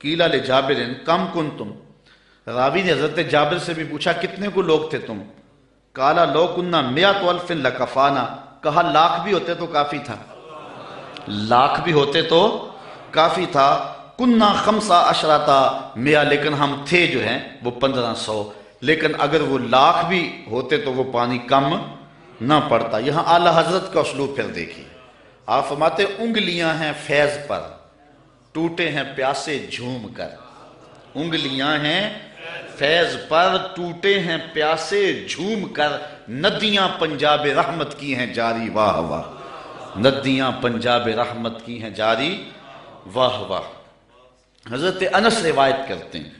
قیل لجابر کم کنتم، راوی نے حضرت جابر سے بھی پوچھا کتنے کو لوگ تھے تم؟ قالا لو کننا مئۃ الف لکفانا، کہا لاکھ بھی ہوتے تو کافی تھا، لاکھ بھی ہوتے تو کافی تھا. کننا خمسہ عشرتا مئہ، لیکن ہم تھے جو ہیں وہ 1500، لیکن اگر وہ لاکھ بھی ہوتے تو وہ پانی کم نہ پڑتا. یہاں اعلی حضرت کا اسلوب پھر دیکھیے، آپ فرماتے انگلیاں ہیں فیض پر، ٹوٹے ہیں پیاسے جھوم کر. انگلیاں ہیں فیض پر، ٹوٹے ہیں پیاسے جھوم کر. ندیاں پنجاب رحمت کی ہیں جاری، واہ واہ، ندیاں پنجاب رحمت کی ہیں جاری، واہ واہ. حضرت انس روایت کرتے ہیں،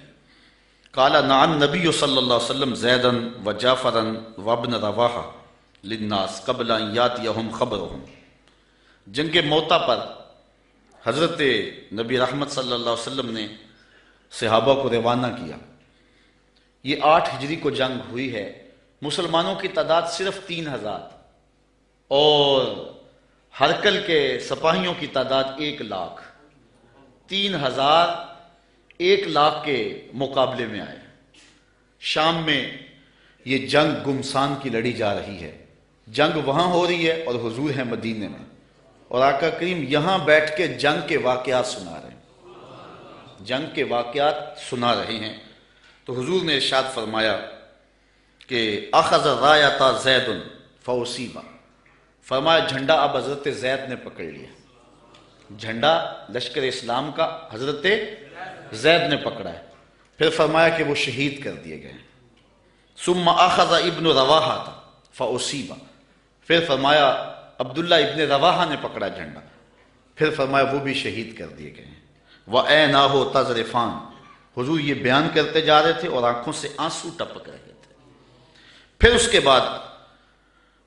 قال نعى النبی صلی اللہ علیہ وسلم زیدا وجعفرا وابن رواحہ للناس قبل ان یاتیہم خبرہم. جنگ موتا پر حضرت نبی رحمت صلی اللہ علیہ وسلم نے صحابہ کو روانہ کیا. یہ 8 ہجری کو جنگ ہوئی ہے. مسلمانوں کی تعداد صرف 3000 اور ہرکل کے سپاہیوں کی تعداد 1 لاکھ. 3000 1 لاکھ کے مقابلے میں آئے. شام میں یہ جنگ گمسان کی لڑی جا رہی ہے. جنگ وہاں ہو رہی ہے اور حضور ہیں مدینے میں، اور آقا کریم یہاں بیٹھ کے جنگ کے واقعات سنا رہے ہیں، جنگ کے واقعات سنا رہے ہیں. تو حضور نے ارشاد فرمایا کہ اخذ رایۃ زید فاصیب، فرمایا جھنڈا اب حضرت زید نے پکڑ لیا. جھنڈا لشکر اسلام کا حضرت زید نے پکڑا ہے. پھر فرمایا کہ وہ شہید کر دیے گئے. ثم اخذ ابن رواحہ فاصیب، پھر فرمایا عبداللہ ابن رواحہ نے پکڑا جھنڈا، پھر فرمایا وہ بھی شہید کر دیے گئے. وَعَيْنَاهُ تَذْرِفَانِ، حضور یہ بیان کرتے جا رہے تھے اور آنکھوں سے آنسو ٹپک رہے تھے. پھر اس کے بعد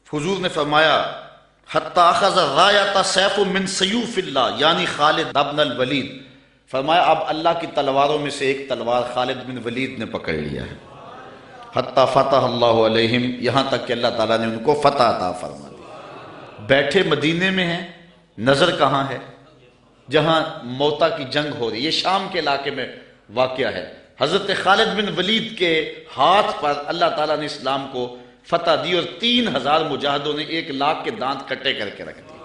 حضور نے فرمایا حتی اخذ رایۃ سیف من سیوف اللہ، یعنی خالد بن الولید، فرمایا اب اللہ کی تلواروں میں سے ایک تلوار خالد بن ولید نے پکڑ لیا ہے. حتی فتح اللہ علیہم، یہاں تک کہ اللہ تعالیٰ نے ان کو فتح عطا فرما دی. بیٹھے مدینے میں ہیں، نظر کہاں ہے؟ جہاں موتا کی جنگ ہو رہی. یہ شام کے علاقے میں واقعہ ہے. حضرت خالد بن ولید کے ہاتھ پر اللہ تعالیٰ نے اسلام کو فتح دی اور 3000 مجاہدوں نے 1 لاکھ کے دانت کٹے کر کے رکھ دیے.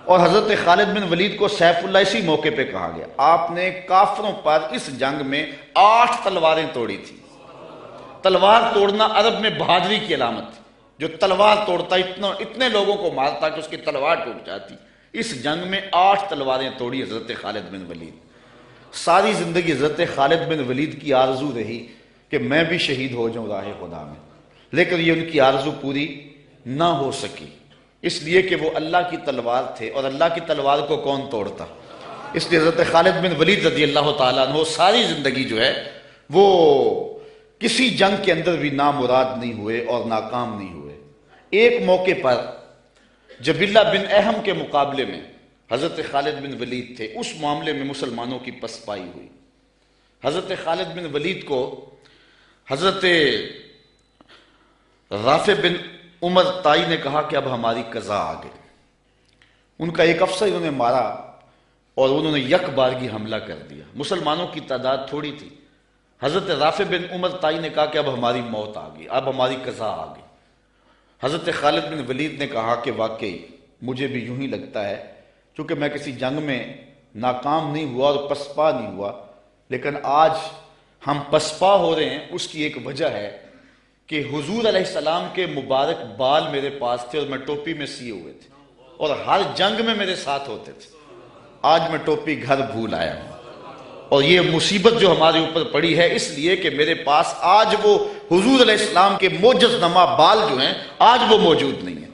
اور حضرت خالد بن ولید کو سیف اللہ اسی موقع پہ کہا گیا. آپ نے کافروں پر اس جنگ میں 8 تلواریں توڑی تھی. تلوار توڑنا عرب میں بہادری کی علامت تھی. جو تلوار توڑتا اتنے لوگوں کو مارتا کہ اس کی تلوار ٹوٹ جاتی. اس جنگ میں 8 تلواریں توڑی حضرت خالد بن ولید. ساری زندگی حضرت خالد بن ولید کی آرزو رہی کہ میں بھی شہید ہو جاؤں راہ خدا میں، لیکن یہ ان کی آرزو پوری نہ ہو سکی، اس لیے کہ وہ اللہ کی تلوار تھے اور اللہ کی تلوار کو کون توڑتا. اس لیے حضرت خالد بن ولید رضی اللہ تعالیٰ عنہ ساری زندگی جو ہے وہ کسی جنگ کے اندر بھی نامراد نہیں ہوئے اور ناکام نہیں ہوئے. ایک موقع پر جبلہ بن احم کے مقابلے میں حضرت خالد بن ولید تھے. اس معاملے میں مسلمانوں کی پسپائی ہوئی. حضرت خالد بن ولید کو حضرت رافع بن عمر تائی نے کہا کہ اب ہماری قضا آ گئی. ان کا ایک افسر انہوں نے مارا اور انہوں نے یک بارگی حملہ کر دیا. مسلمانوں کی تعداد تھوڑی تھی. حضرت رافع بن عمر تائی نے کہا کہ اب ہماری موت آ گئی، اب ہماری قضا آ گئی. حضرت خالد بن ولید نے کہا کہ واقعی مجھے بھی یوں ہی لگتا ہے، چونکہ میں کسی جنگ میں ناکام نہیں ہوا اور پسپا نہیں ہوا، لیکن آج ہم پسپا ہو رہے ہیں. اس کی ایک وجہ ہے کہ حضور علیہ السلام کے مبارک بال میرے پاس تھے اور میں ٹوپی میں سیے ہوئے تھے اور ہر جنگ میں میرے ساتھ ہوتے تھے. آج میں ٹوپی گھر بھول آیا ہوں اور یہ مصیبت جو ہمارے اوپر پڑی ہے اس لیے کہ میرے پاس آج وہ حضور علیہ السلام کے معجز نما بال جو ہیں آج وہ موجود نہیں ہیں.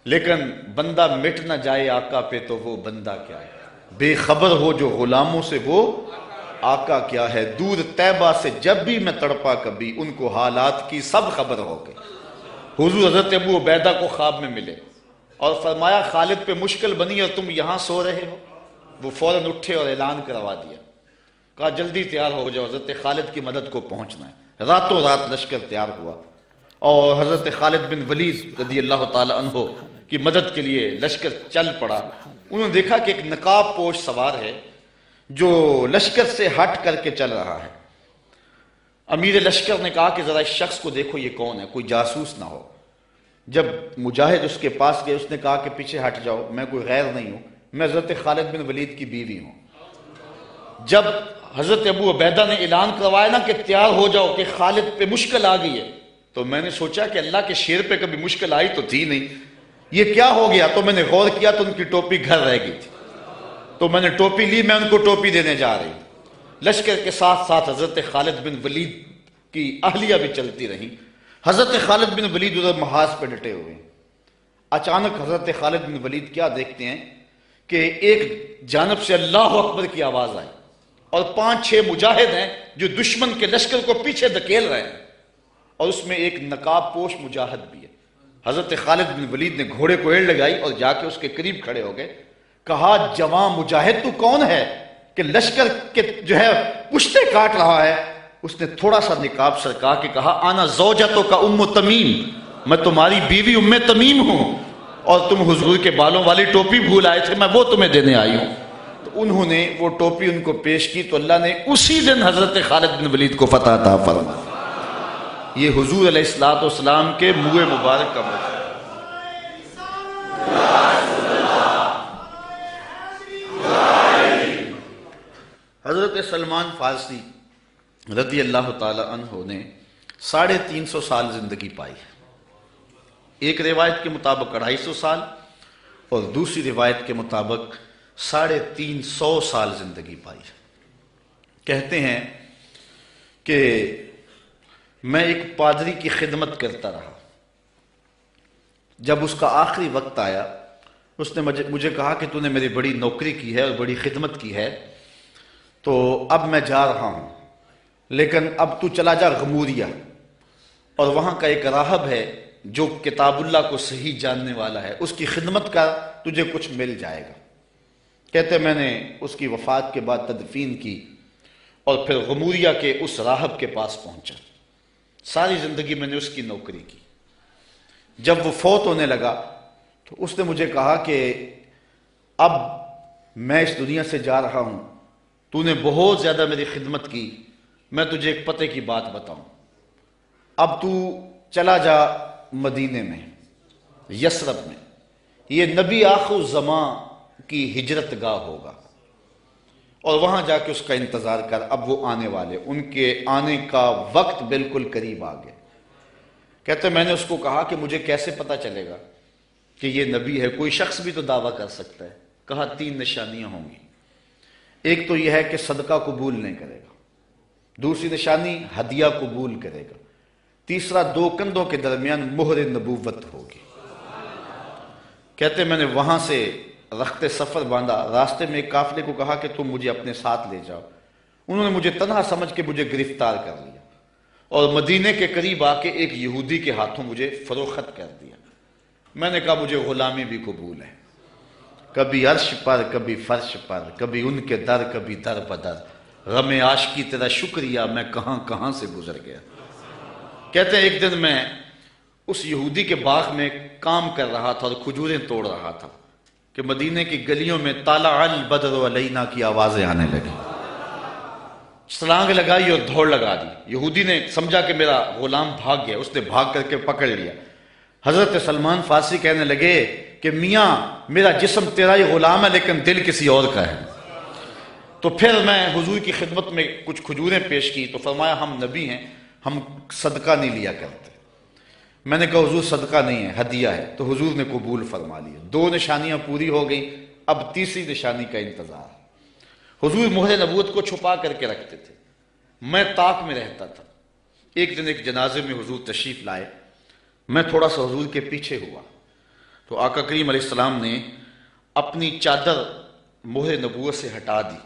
لیکن بندہ مٹ نہ جائے آقا پہ تو وہ بندہ کیا ہے، بے خبر ہو جو غلاموں سے وہ آقا کیا ہے. دور طیبہ سے جب بھی میں تڑپا کبھی ان کو حالات کی سب خبر ہو گئی. حضور حضرت ابو عبیدہ کو خواب میں ملے اور فرمایا خالد پہ مشکل بنی اور تم یہاں سو رہے ہو. وہ فوراً اٹھے اور اعلان کروا دیا، کہا جلدی تیار ہو جاؤ، حضرت خالد کی مدد کو پہنچنا ہے. راتوں رات لشکر تیار ہوا اور حضرت خالد بن ولید رضی اللہ تعالی عنہ کی مدد کے لیے لشکر چل پڑا. انہوں نے دیکھا کہ ایک نقاب پوش سوار ہے جو لشکر سے ہٹ کر کے چل رہا ہے. امیر لشکر نے کہا کہ ذرا اس شخص کو دیکھو یہ کون ہے، کوئی جاسوس نہ ہو. جب مجاہد اس کے پاس گئے اس نے کہا کہ پیچھے ہٹ جاؤ، میں کوئی غیر نہیں ہوں، میں حضرت خالد بن ولید کی بیوی ہوں. جب حضرت ابو عبیدہ نے اعلان کروایا نا کہ تیار ہو جاؤ کہ خالد پہ مشکل آ گئی ہے، تو میں نے سوچا کہ اللہ کے شیر پہ کبھی مشکل آئی تو تھی نہیں، یہ کیا ہو گیا. تو میں نے غور کیا تو ان کی ٹوپی گھر رہ گئی تھی. تو میں نے ٹوپی لی، میں ان کو ٹوپی دینے جا رہی. لشکر کے ساتھ ساتھ حضرت خالد بن ولید کی اہلیہ بھی چلتی رہی. حضرت خالد بن ولید ادھر محاذ پہ ڈٹے ہوئے. اچانک حضرت خالد بن ولید کیا دیکھتے ہیں کہ ایک جانب سے اللہ اکبر کی آواز آئی اور 5-6 مجاہد ہیں جو دشمن کے لشکر کو پیچھے دھکیل رہے ہیں اور اس میں ایک نقاب پوش مجاہد بھی ہے. حضرت خالد بن ولید نے گھوڑے کو ایڑ لگائی اور جا کے اس کے قریب کھڑے ہو گئے. کہا جوان مجاہد تو کون ہے کہ لشکر کے جو ہے پشتے کاٹ رہا ہے. اس نے تھوڑا سا نقاب سرکا کے کہا آنا زوجتو کا ام تمیم، میں تمہاری بیوی ام تمیم ہوں اور تم حضور کے بالوں والی ٹوپی بھول آئے تھے، میں وہ تمہیں دینے آئی ہوں. تو انہوں نے وہ ٹوپی ان کو پیش کی تو اللہ نے اسی دن حضرت خالد بن ولید کو فتح عطا فرمائی. یہ حضور علیہ الصلوۃ والسلام کے منہ مبارک کا موقع. حضرت سلمان فارسی رضی اللہ تعالی عنہ نے 350 سال زندگی پائی. ایک روایت کے مطابق 250 سال اور دوسری روایت کے مطابق 350 سال زندگی پائی. کہتے ہیں کہ میں ایک پادری کی خدمت کرتا رہا. جب اس کا آخری وقت آیا اس نے مجھے کہا کہ تو نے میری بڑی نوکری کی ہے اور بڑی خدمت کی ہے، تو اب میں جا رہا ہوں، لیکن اب تو چلا جا غموریہ اور وہاں کا ایک راہب ہے جو کتاب اللہ کو صحیح جاننے والا ہے، اس کی خدمت کا تجھے کچھ مل جائے گا. کہتے میں نے اس کی وفات کے بعد تدفین کی اور پھر غموریہ کے اس راہب کے پاس پہنچا. ساری زندگی میں نے اس کی نوکری کی. جب وہ فوت ہونے لگا تو اس نے مجھے کہا کہ اب میں اس دنیا سے جا رہا ہوں، تو نے بہت زیادہ میری خدمت کی، میں تجھے ایک پتے کی بات بتاؤں. اب تو چلا جا مدینے میں، یثرب میں، یہ نبی آخر الزمان کی ہجرت گاہ ہوگا اور وہاں جا کے اس کا انتظار کر. اب وہ آنے والے، ان کے آنے کا وقت بالکل قریب آ گیا. کہتے میں نے اس کو کہا کہ مجھے کیسے پتہ چلے گا کہ یہ نبی ہے؟ کوئی شخص بھی تو دعویٰ کر سکتا ہے. کہا 3 نشانیاں ہوں گی. ایک تو یہ ہے کہ صدقہ قبول نہیں کرے گا، دوسری نشانی ہدیہ قبول کرے گا، تیسرا 2 کندھوں کے درمیان مہر نبوت ہوگی. کہتے میں نے وہاں سے رخت سفر باندھا. راستے میں ایک قافلے کو کہا کہ تم مجھے اپنے ساتھ لے جاؤ. انہوں نے مجھے تنہا سمجھ کے مجھے گرفتار کر لیا اور مدینے کے قریب آ کے ایک یہودی کے ہاتھوں مجھے فروخت کر دیا. میں نے کہا مجھے غلامی بھی قبول ہے، کبھی عرش پر کبھی فرش پر، کبھی ان کے در کبھی در بدر، غم عاشقی تیرا شکریہ میں کہاں کہاں سے گزر گیا. کہتے ہیں ایک دن میں اس یہودی کے باغ میں کام کر رہا تھا اور کھجوریں توڑ رہا تھا کہ مدینے کی گلیوں میں طلع البدر علینا کی آوازیں آنے لگی. چھلانگ لگائی اور دوڑ لگا دی. یہودی نے سمجھا کہ میرا غلام بھاگ گیا، اس نے بھاگ کر کے پکڑ لیا. حضرت سلمان فارسی کہنے لگے کہ میاں میرا جسم تیرا ہی غلام ہے لیکن دل کسی اور کا ہے. تو پھر میں حضور کی خدمت میں کچھ کھجوریں پیش کی تو فرمایا ہم نبی ہیں، ہم صدقہ نہیں لیا کرتے. میں نے کہا حضور صدقہ نہیں ہے، ہدیہ ہے. تو حضور نے قبول فرما لیا. 2 نشانیاں پوری ہو گئیں، اب تیسری نشانی کا انتظار. حضور مہر نبوت کو چھپا کر کے رکھتے تھے، میں طاق میں رہتا تھا۔ ایک دن ایک جنازے میں حضور تشریف لائے، میں تھوڑا سا حضور کے پیچھے ہوا تو آقا کریم علیہ السلام نے اپنی چادر مہر نبوت سے ہٹا دی،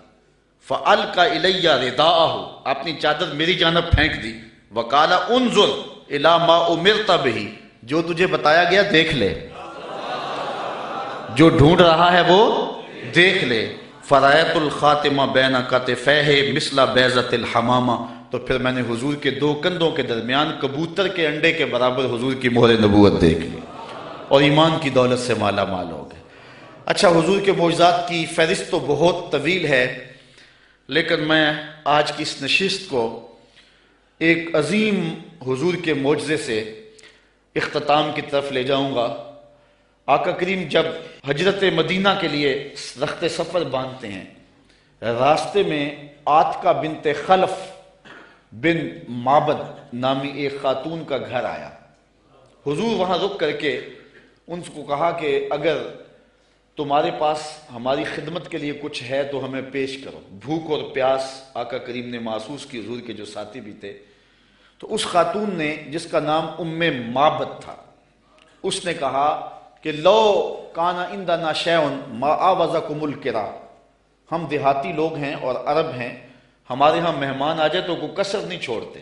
فَأَلْقَ إِلَيَّ رِدَاءَهُ، اپنی چادر میری جانب پھینک دی، وَقَالَ انظر إِلَى مَا أُمِرْتَ بِهِ، جو تجھے بتایا گیا دیکھ لے، جو ڈھونڈ رہا ہے وہ دیکھ لے۔ فَرَأَيْتُ الْخَاتِمَ بَيْنَ كَتِفَيْهِ مِثْلَ بَيْضَةِ الْحَمَامَةِ، تو پھر میں نے حضور کے دو کندھوں کے درمیان کبوتر کے انڈے کے برابر حضور کی مہر نبوت دیکھ لی اور ایمان کی دولت سے مالا مال ہو گئے۔ اچھا، حضور کے معجزات کی فہرست تو بہت طویل ہے، لیکن میں آج کی اس نشست کو ایک عظیم حضور کے معجزے سے اختتام کی طرف لے جاؤں گا۔ آقا کریم جب ہجرت مدینہ کے لیے رخت سفر باندھتے ہیں، راستے میں عاتقہ بنت خلف بن معبد نامی ایک خاتون کا گھر آیا۔ حضور وہاں رک کر کے ان کو کہا کہ اگر تمہارے پاس ہماری خدمت کے لیے کچھ ہے تو ہمیں پیش کرو۔ بھوک اور پیاس آقا کریم نے محسوس کی، حضور کے جو ساتھی بھی تھے۔ تو اس خاتون نے، جس کا نام معبد تھا، اس نے کہا کہ لو کان عندنا شیء ما آوزکم الکرا، ہم دیہاتی لوگ ہیں اور عرب ہیں، ہمارے ہاں مہمان آ جائے تو کوئی کسر نہیں چھوڑتے،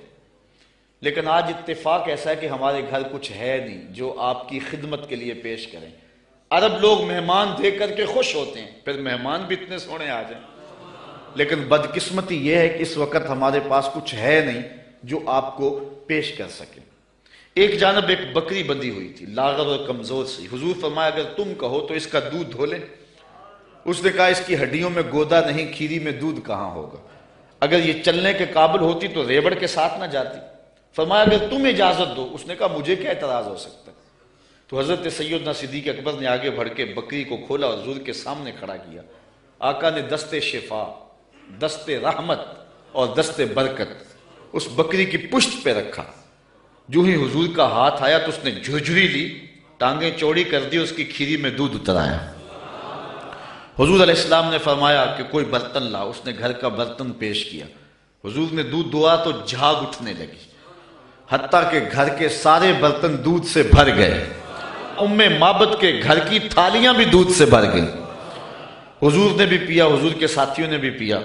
لیکن آج اتفاق ایسا ہے کہ ہمارے گھر کچھ ہے نہیں جو آپ کی خدمت کے لیے پیش کریں۔ عرب لوگ مہمان دیکھ کر کے خوش ہوتے ہیں، پھر مہمان بھی اتنے سونے آ جائیں، لیکن بدقسمتی یہ ہے کہ اس وقت ہمارے پاس کچھ ہے نہیں جو آپ کو پیش کر سکے۔ ایک جانب ایک بکری بندھی ہوئی تھی، لاغر اور کمزور سی۔ حضور فرمایا اگر تم کہو تو اس کا دودھ دھو لیں۔ اس نے کہا اس کی ہڈیوں میں گودا نہیں، کھیری میں دودھ کہاں ہوگا، اگر یہ چلنے کے قابل ہوتی تو ریوڑ کے ساتھ نہ جاتی۔ فرمایا اگر تم اجازت دو۔ اس نے کہا مجھے کیا اعتراض ہو سکتا ہے۔ تو حضرت سیدنا صدیق اکبر نے آگے بڑھ کے بکری کو کھولا اور حضور کے سامنے کھڑا کیا۔ آقا نے دست شفا، دست رحمت اور دست برکت اس بکری کی پشت پہ رکھا۔ جو ہی حضور کا ہاتھ آیا تو اس نے جھجری لی، ٹانگیں چوڑی کر دی، اس کی کھیری میں دودھ اترایا۔ حضور علیہ السلام نے فرمایا کہ کوئی برتن لا۔ اس نے گھر کا برتن پیش کیا۔ حضور نے دودھ دعا تو جھاگ اٹھنے لگی، حتیٰ کہ گھر کے سارے برتن دودھ سے بھر گئے۔ معبد کے گھر کی تھالیاں بھی دودھ سے بھر گئی۔ حضور نے بھی پیا، حضور کے ساتھیوں نے بھی پیا۔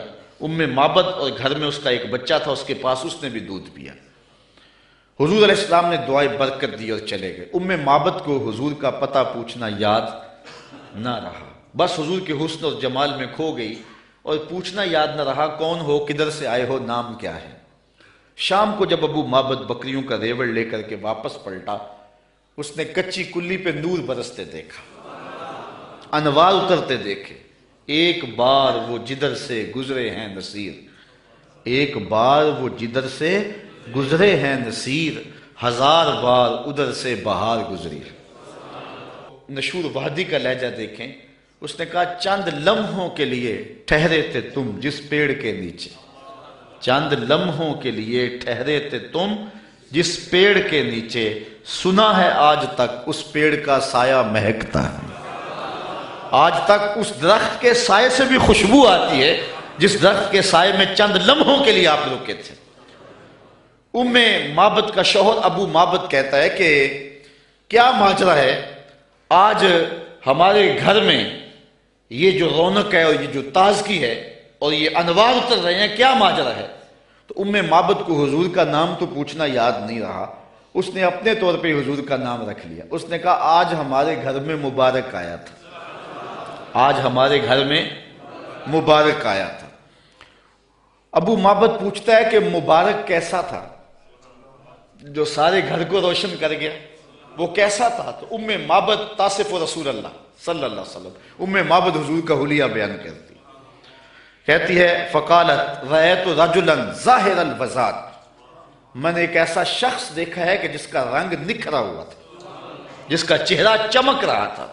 معبد اور گھر میں اس کا ایک بچہ تھا، اس کے پاس، اس نے بھی دودھ پیا۔ حضور علیہ السلام نے دعائے برکت دی اور چلے گئے۔ معبد کو حضور کا پتہ پوچھنا یاد نہ رہا، بس حضور کے حسن اور جمال میں کھو گئی، اور پوچھنا یاد نہ رہا کون ہو، کدھر سے آئے ہو، نام کیا ہے۔ شام کو جب معبد بکریوں کا ریوڑ لے کر کے واپس پلٹا، اس نے کچی کلی پہ نور برستے دیکھا، انوار اترتے دیکھے۔ ایک بار وہ جدھر سے گزرے ہیں نصیر، ایک بار وہ جدھر سے گزرے ہیں نصیر، ہزار بار ادھر سے بہار گزری۔ نشور وحدی کا لہجہ دیکھیں، اس نے کہا چند لمحوں کے لیے ٹھہرے تھے تم جس پیڑ کے نیچے، چند لمحوں کے لیے ٹھہرے تھے تم جس پیڑ کے نیچے، سنا ہے آج تک اس پیڑ کا سایہ مہکتا ہے۔ آج تک اس درخت کے سائے سے بھی خوشبو آتی ہے جس درخت کے سائے میں چند لمحوں کے لیے آپ رکے تھے۔ معبد کا شوہر معبد کہتا ہے کہ کیا ماجرا ہے، آج ہمارے گھر میں یہ جو رونق ہے اور یہ جو تازگی ہے اور یہ انوار اتر رہے ہیں، کیا ماجرا ہے؟ تو معبد کو حضور کا نام تو پوچھنا یاد نہیں رہا، اس نے اپنے طور پہ حضور کا نام رکھ لیا۔ اس نے کہا آج ہمارے گھر میں مبارک آیا تھا، آج ہمارے گھر میں مبارک آیا تھا۔ معبد پوچھتا ہے کہ مبارک کیسا تھا جو سارے گھر کو روشن کر گیا، وہ کیسا تھا؟ تو معبد تاصف رسول اللہ صلی اللہ علیہ وسلم، معبد حضور کا حلیہ بیان کرتی، کہتی ہے فقالت رأیت رجلا ظاہر الوضاء، میں نے ایک ایسا شخص دیکھا ہے کہ جس کا رنگ نکھرا ہوا تھا، جس کا چہرہ چمک رہا تھا۔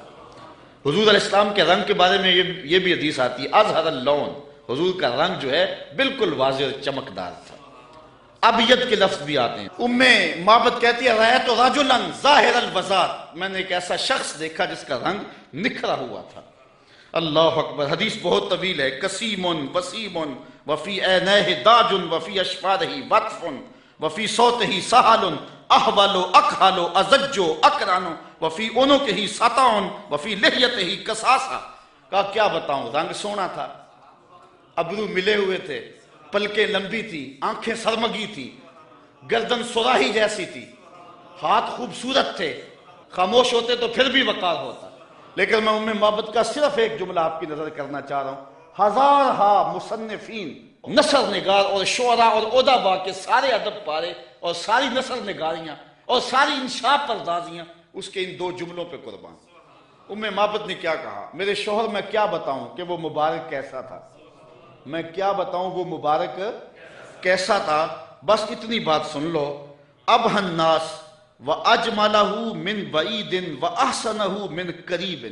حضور علیہ السلام کے رنگ کے بارے میں یہ بھی حدیث آتی ہے، اظہر اللون، حضور کا رنگ جو ہے بالکل واضح اور چمکدار تھا۔ ابیض کے لفظ بھی آتے ہیں۔ معبد کہتی ہے رأیت رجلا ظاہر الوضاء، میں نے ایک ایسا شخص دیکھا جس کا رنگ نکھرا ہوا تھا۔ اللہ اکبر. حدیث بہت طویل ہے. کسیم وسیم وفی عینیہ داج وفی اشفارہ وطف وفی صوتہ سہل احول اکحل ازج اکرن وفی عنقہ سطع وفی لحیتہ کساسہ. کہا کیا بتاؤں، رنگ سونا تھا، ابرو ملے ہوئے تھے، پلکیں لمبی تھی، آنکھیں سرمگی تھی، گردن سراہی جیسی تھی، ہاتھ خوبصورت تھے، خاموش ہوتے تو پھر بھی وقار ہوتا. لیکن میں ام معبد کا صرف ایک جملہ آپ کی نظر کرنا چاہ رہا ہوں. ہزارہا مصنفین، نثر نگار اور شعراء اور ادباء کے سارے ادب پارے اور ساری نثر نگاریاں اور ساری انشاء پردازیاں اس کے ان دو جملوں پہ قربان. ام معبد نے کیا کہا، میرے شوہر میں کیا بتاؤں کہ وہ مبارک کیسا تھا، میں کیا بتاؤں وہ مبارک کیسا تھا، بس اتنی بات سن لو. ابہ الناس وَأَجْمَلَهُ مِنْ بَعِيدٍ وَأَحْسَنَهُ مِنْ قَرِيبٍ.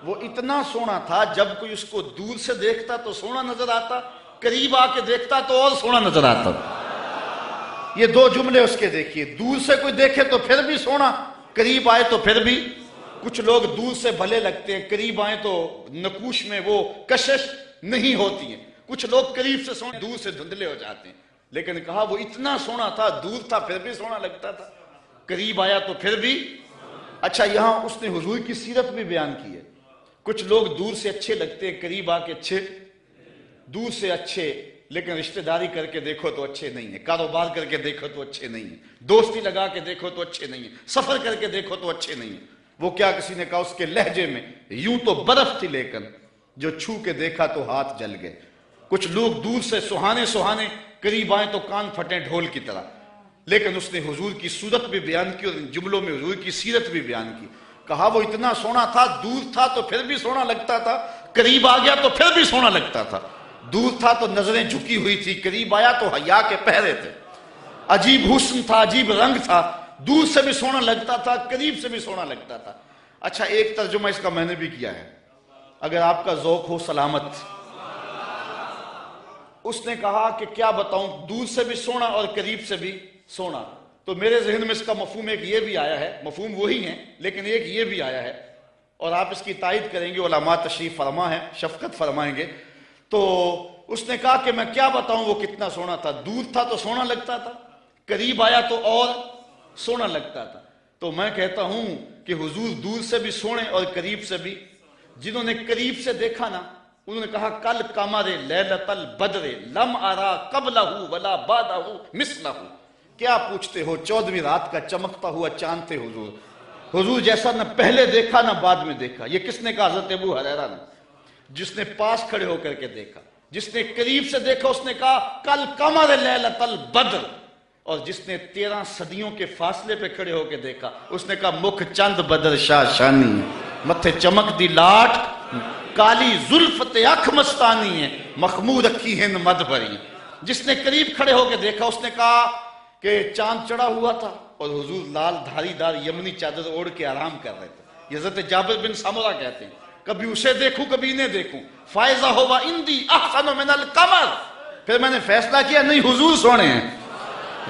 وہ اتنا سونا تھا جب کوئی اس کو دور سے دیکھتا تو سونا نظر آتا، قریب آ کے دیکھتا تو اور سونا نظر آتا. یہ دو جملے اس کے دیکھیے، دور سے کوئی دیکھے تو پھر بھی سونا، قریب آئے تو پھر بھی. کچھ لوگ دور سے بھلے لگتے ہیں، قریب آئے تو نقوش میں وہ کشش نہیں ہوتی ہے. کچھ لوگ قریب سے سونے، دور سے دھندلے ہو جاتے ہیں. لیکن کہا وہ اتنا سونا تھا، دور تھا پھر بھی سونا لگتا تھا، قریب آیا تو پھر بھی. اچھا یہاں اس نے حضور کی سیرت بھی بیان کی ہے. کچھ لوگ دور سے اچھے لگتے ہیں، قریب آ کے اچھے، دور سے اچھے لیکن رشتہ داری کر کے دیکھو تو اچھے نہیں ہیں، کاروبار کر کے دیکھو تو اچھے نہیں ہیں، دوستی لگا کے دیکھو تو اچھے نہیں ہیں، سفر کر کے دیکھو تو اچھے نہیں ہیں. وہ کیا کسی نے کہا اس کے لہجے میں یوں تو برف تھی لیکن جو چھو کے دیکھا تو ہاتھ جل گئے. کچھ لوگ دور سے سہانے سہانے، قریب آئیں تو کان پھٹیں ڈھول کی طرح. لیکن اس نے حضور کی صورت بھی بیان کی اور ان جملوں میں حضور کی سیرت بھی بیان کی. کہا وہ اتنا سونا تھا، دور تھا تو پھر بھی سونا لگتا تھا، قریب آ گیا تو پھر بھی سونا لگتا تھا. دور تھا تو نظریں جھکی ہوئی تھی، قریب آیا تو حیا کے پہرے تھے. عجیب حسن تھا، عجیب رنگ تھا، دور سے بھی سونا لگتا تھا، قریب سے بھی سونا لگتا تھا. اچھا ایک ترجمہ اس کا میں نے بھی کیا ہے، اگر آپ کا ذوق ہو سلامت. اس نے کہا کہ کیا بتاؤں، دور سے بھی سونا اور قریب سے بھی سونا. تو میرے ذہن میں اس کا مفہوم ایک یہ بھی آیا ہے، مفہوم وہی ہے لیکن ایک یہ بھی آیا ہے اور آپ اس کی تائید کریں گے، علماء تشریف فرما ہے، شفقت فرمائیں گے. تو اس نے کہا کہ میں کیا بتاؤں وہ کتنا سونا تھا، دور تھا تو سونا لگتا تھا، قریب آیا تو اور سونا لگتا تھا. تو میں کہتا ہوں کہ حضور دور سے بھی سونے اور قریب سے بھی. جنہوں نے قریب سے دیکھا نا انہوں نے کہا کل قمر لیلۃ البدر لم ارا قبلہ ولا بعدہ مثلہ. کیا پوچھتے ہو، 14ویں رات کا چمکتا ہوا چاند تھے حضور. حضور جیسا نہ پہلے دیکھا نہ بعد میں دیکھا. یہ کس نے کہا؟ حضرت ابو ہریرہ نے. جس نے پاس کھڑے ہو کر کے دیکھا، جس نے قریب سے دیکھا اس نے کہا کل قمر لیلۃ البدر. اور جس نے 13 صدیوں کے فاصلے پہ کھڑے ہو کے دیکھا اس نے کہا مکھ چند بدر شاہ شانی، متھے چمک دی لاٹ، کالی زلفت اکھ مستانی ہے، مخمور اکھی ہند مد بھری. جس نے قریب کھڑے ہو کے دیکھا اس نے کہا کہ چاند چڑھا ہوا تھا اور حضور لال دھاری دار یمنی چادر اوڑھ کے آرام کر رہے تھے. حضرت جابر بن سمرہ کہتے ہیں کبھی اسے دیکھوں کبھی انہیں دیکھوں، فائزہ ہوا اندی احسن من القمر. پھر میں نے فیصلہ کیا نہیں حضور سونے ہیں.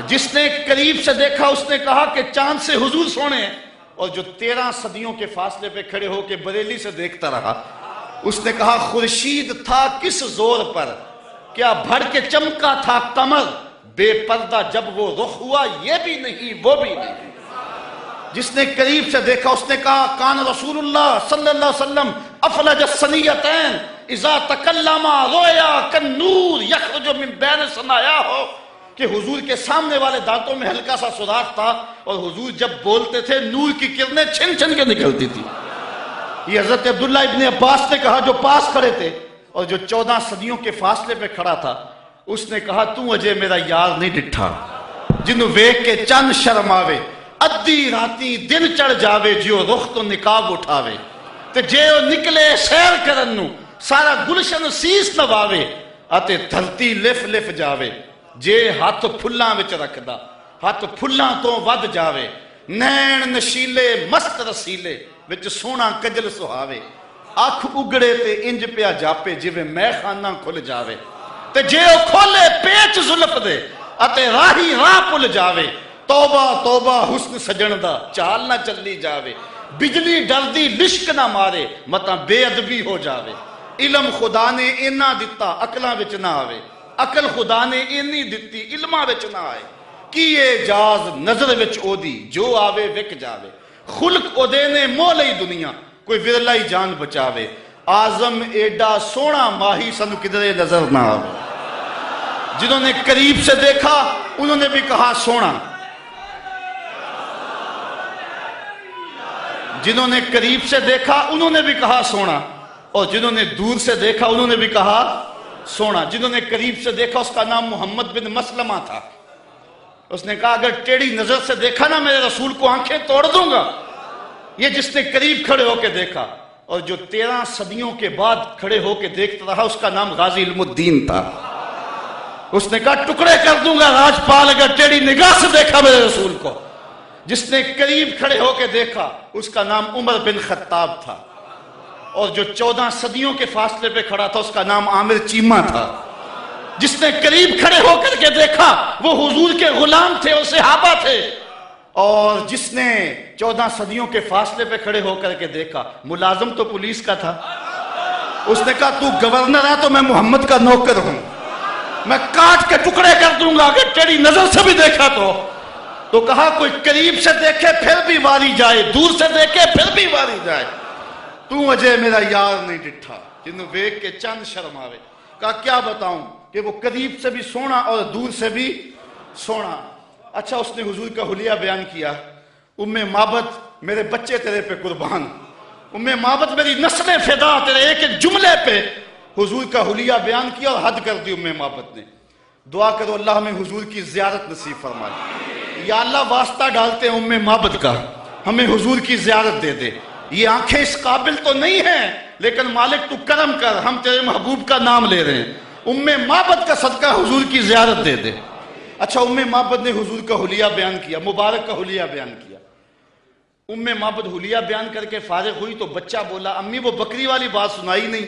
جس نے قریب سے دیکھا اس نے کہا کہ چاند سے حضور سونے ہیں، اور جو 13 صدیوں کے فاصلے پہ کھڑے ہو کے بریلی سے دیکھتا رہا اس نے کہا خورشید تھا کس زور پر، کیا بھڑ کے چمکا تھا قمر، بے پردہ جب وہ رخ ہوا یہ بھی نہیں وہ بھی نہیں. جس نے قریب سے دیکھا اس نے کہا کان رسول اللہ صلی اللہ علیہ وسلم افلج الثنیتین اذا تکلم رویا کالنور یخرج من بین ثنایاہ، کہ حضور کے سامنے والے دانتوں میں ہلکا سا سوراخ تھا اور حضور جب بولتے تھے نور کی کرنیں چھن چھن کے نکلتی تھی. یہ حضرت عبداللہ ابن عباس نے کہا جو پاس کھڑے تھے اور جو 14 صدیوں کے فاصلے پہ کھڑا تھا اس نے کہا تو اجے میرا یار نہیں ڈٹھا جنہوں ویک کے چند شرماوے، ادھی راتی دن چڑھ جاوے جیو رخ تو نقاب اٹھاوے، تے جیو نکلے سیر کرن نو سارا گلشن سیس نواوے، اتے دھرتی لف لف جاوے، جے ہاتھ پھلاں وچ رکھدا ہاتھ پھلاں تو ود جاوے، نین نشیلے مست رسیلے وچ سونا کجل سہاوے، اکھ اگڑے تے انج پیا جاپے جویں میں خانہ کھل جاوے، تے جے او کھولے پیچ زلف دے اتے راہی راہ پل جاوے، توبہ توبہ حسن سجن دا چال نہ چلی جاوے، بجلی ڈردی لشک نہ مارے متا بے ادبی ہو جاوے علم خدا نے اینا دتا عقلاں وچ نہ آوے عقل خدا نے اینی دتی علماں وچ نہ آئے کی اعجاز نظر وچ او دی جو آوے وک جاوے خلق او دے نے مول ہی دنیا کوئی ورلا ہی جان بچاوے آزم ایڈا سونا ماہی سنو کدھرے نظر نہ آوے جنہوں نے قریب سے دیکھا انہوں نے بھی کہا سونا جنہوں نے قریب سے دیکھا انہوں نے بھی کہا سونا اور جنہوں نے دور سے دیکھا انہوں نے بھی کہا سونا جنہوں نے قریب سے دیکھا اس کا نام محمد بن مسلمہ تھا اس نے کہا اگر ٹیڑھی نظر سے دیکھا نا میرے رسول کو آنکھیں توڑ دوں گا یہ جس نے قریب کھڑے ہو کے دیکھا اور جو 13 صدیوں کے بعد کھڑے ہو کے دیکھتا رہا اس کا نام غازی علم الدین تھا اس نے کہا ٹکڑے کر دوں گا راجپال اگر ٹیڑھی نگاہ سے دیکھا میرے رسول کو جس نے قریب کھڑے ہو کے دیکھا اس کا نام عمر بن خطاب تھا اور جو 14 صدیوں کے فاصلے پہ کھڑا تھا اس کا نام عامر چیمہ تھا جس نے قریب کھڑے ہو کر کے دیکھا وہ حضور کے غلام تھے اور صحابہ تھے اور جس نے 14 صدیوں کے فاصلے پہ کھڑے ہو کر کے دیکھا ملازم تو پولیس کا تھا اس نے کہا تو گورنر ہے تو میں محمد کا نوکر ہوں میں کاٹ کے ٹکڑے کر دوں گا اگر تیری نظر سے بھی دیکھا تو کہا کوئی قریب سے دیکھے پھر بھی واری جائے دور سے دیکھے پھر بھی واری جائے تو اجے میرا یار نہیں ڈٹھا جنہوں دیکھ کے چند شرم آوے کہا کیا بتاؤں کہ وہ قریب سے بھی سونا اور دور سے بھی سونا اچھا اس نے حضور کا حلیہ بیان کیا ام مابت میرے بچے تیرے پہ قربان ام مابت میری نسلیں فدا تیرے ایک ایک جملے پہ حضور کا حلیہ بیان کیا اور حد کر دی ام مابت نے دعا کرو اللہ ہمیں حضور کی زیارت نصیب فرمائے یا اللہ واسطہ ڈالتے ہیں ام مابت کا ہمیں حضور کی زیارت دے دے یہ آنکھیں اس قابل تو نہیں ہیں لیکن مالک تو کرم کر ہم تیرے محبوب کا نام لے رہے ہیں ام مابت کا صدقہ حضور کی زیارت دے دے اچھا ام مابت نے حضور کا حلیہ بیان کیا مبارک کا حلیہ بیان کیا ام مابت حلیہ بیان کر کے فارغ ہوئی تو بچہ بولا امی وہ بکری والی بات سنائی نہیں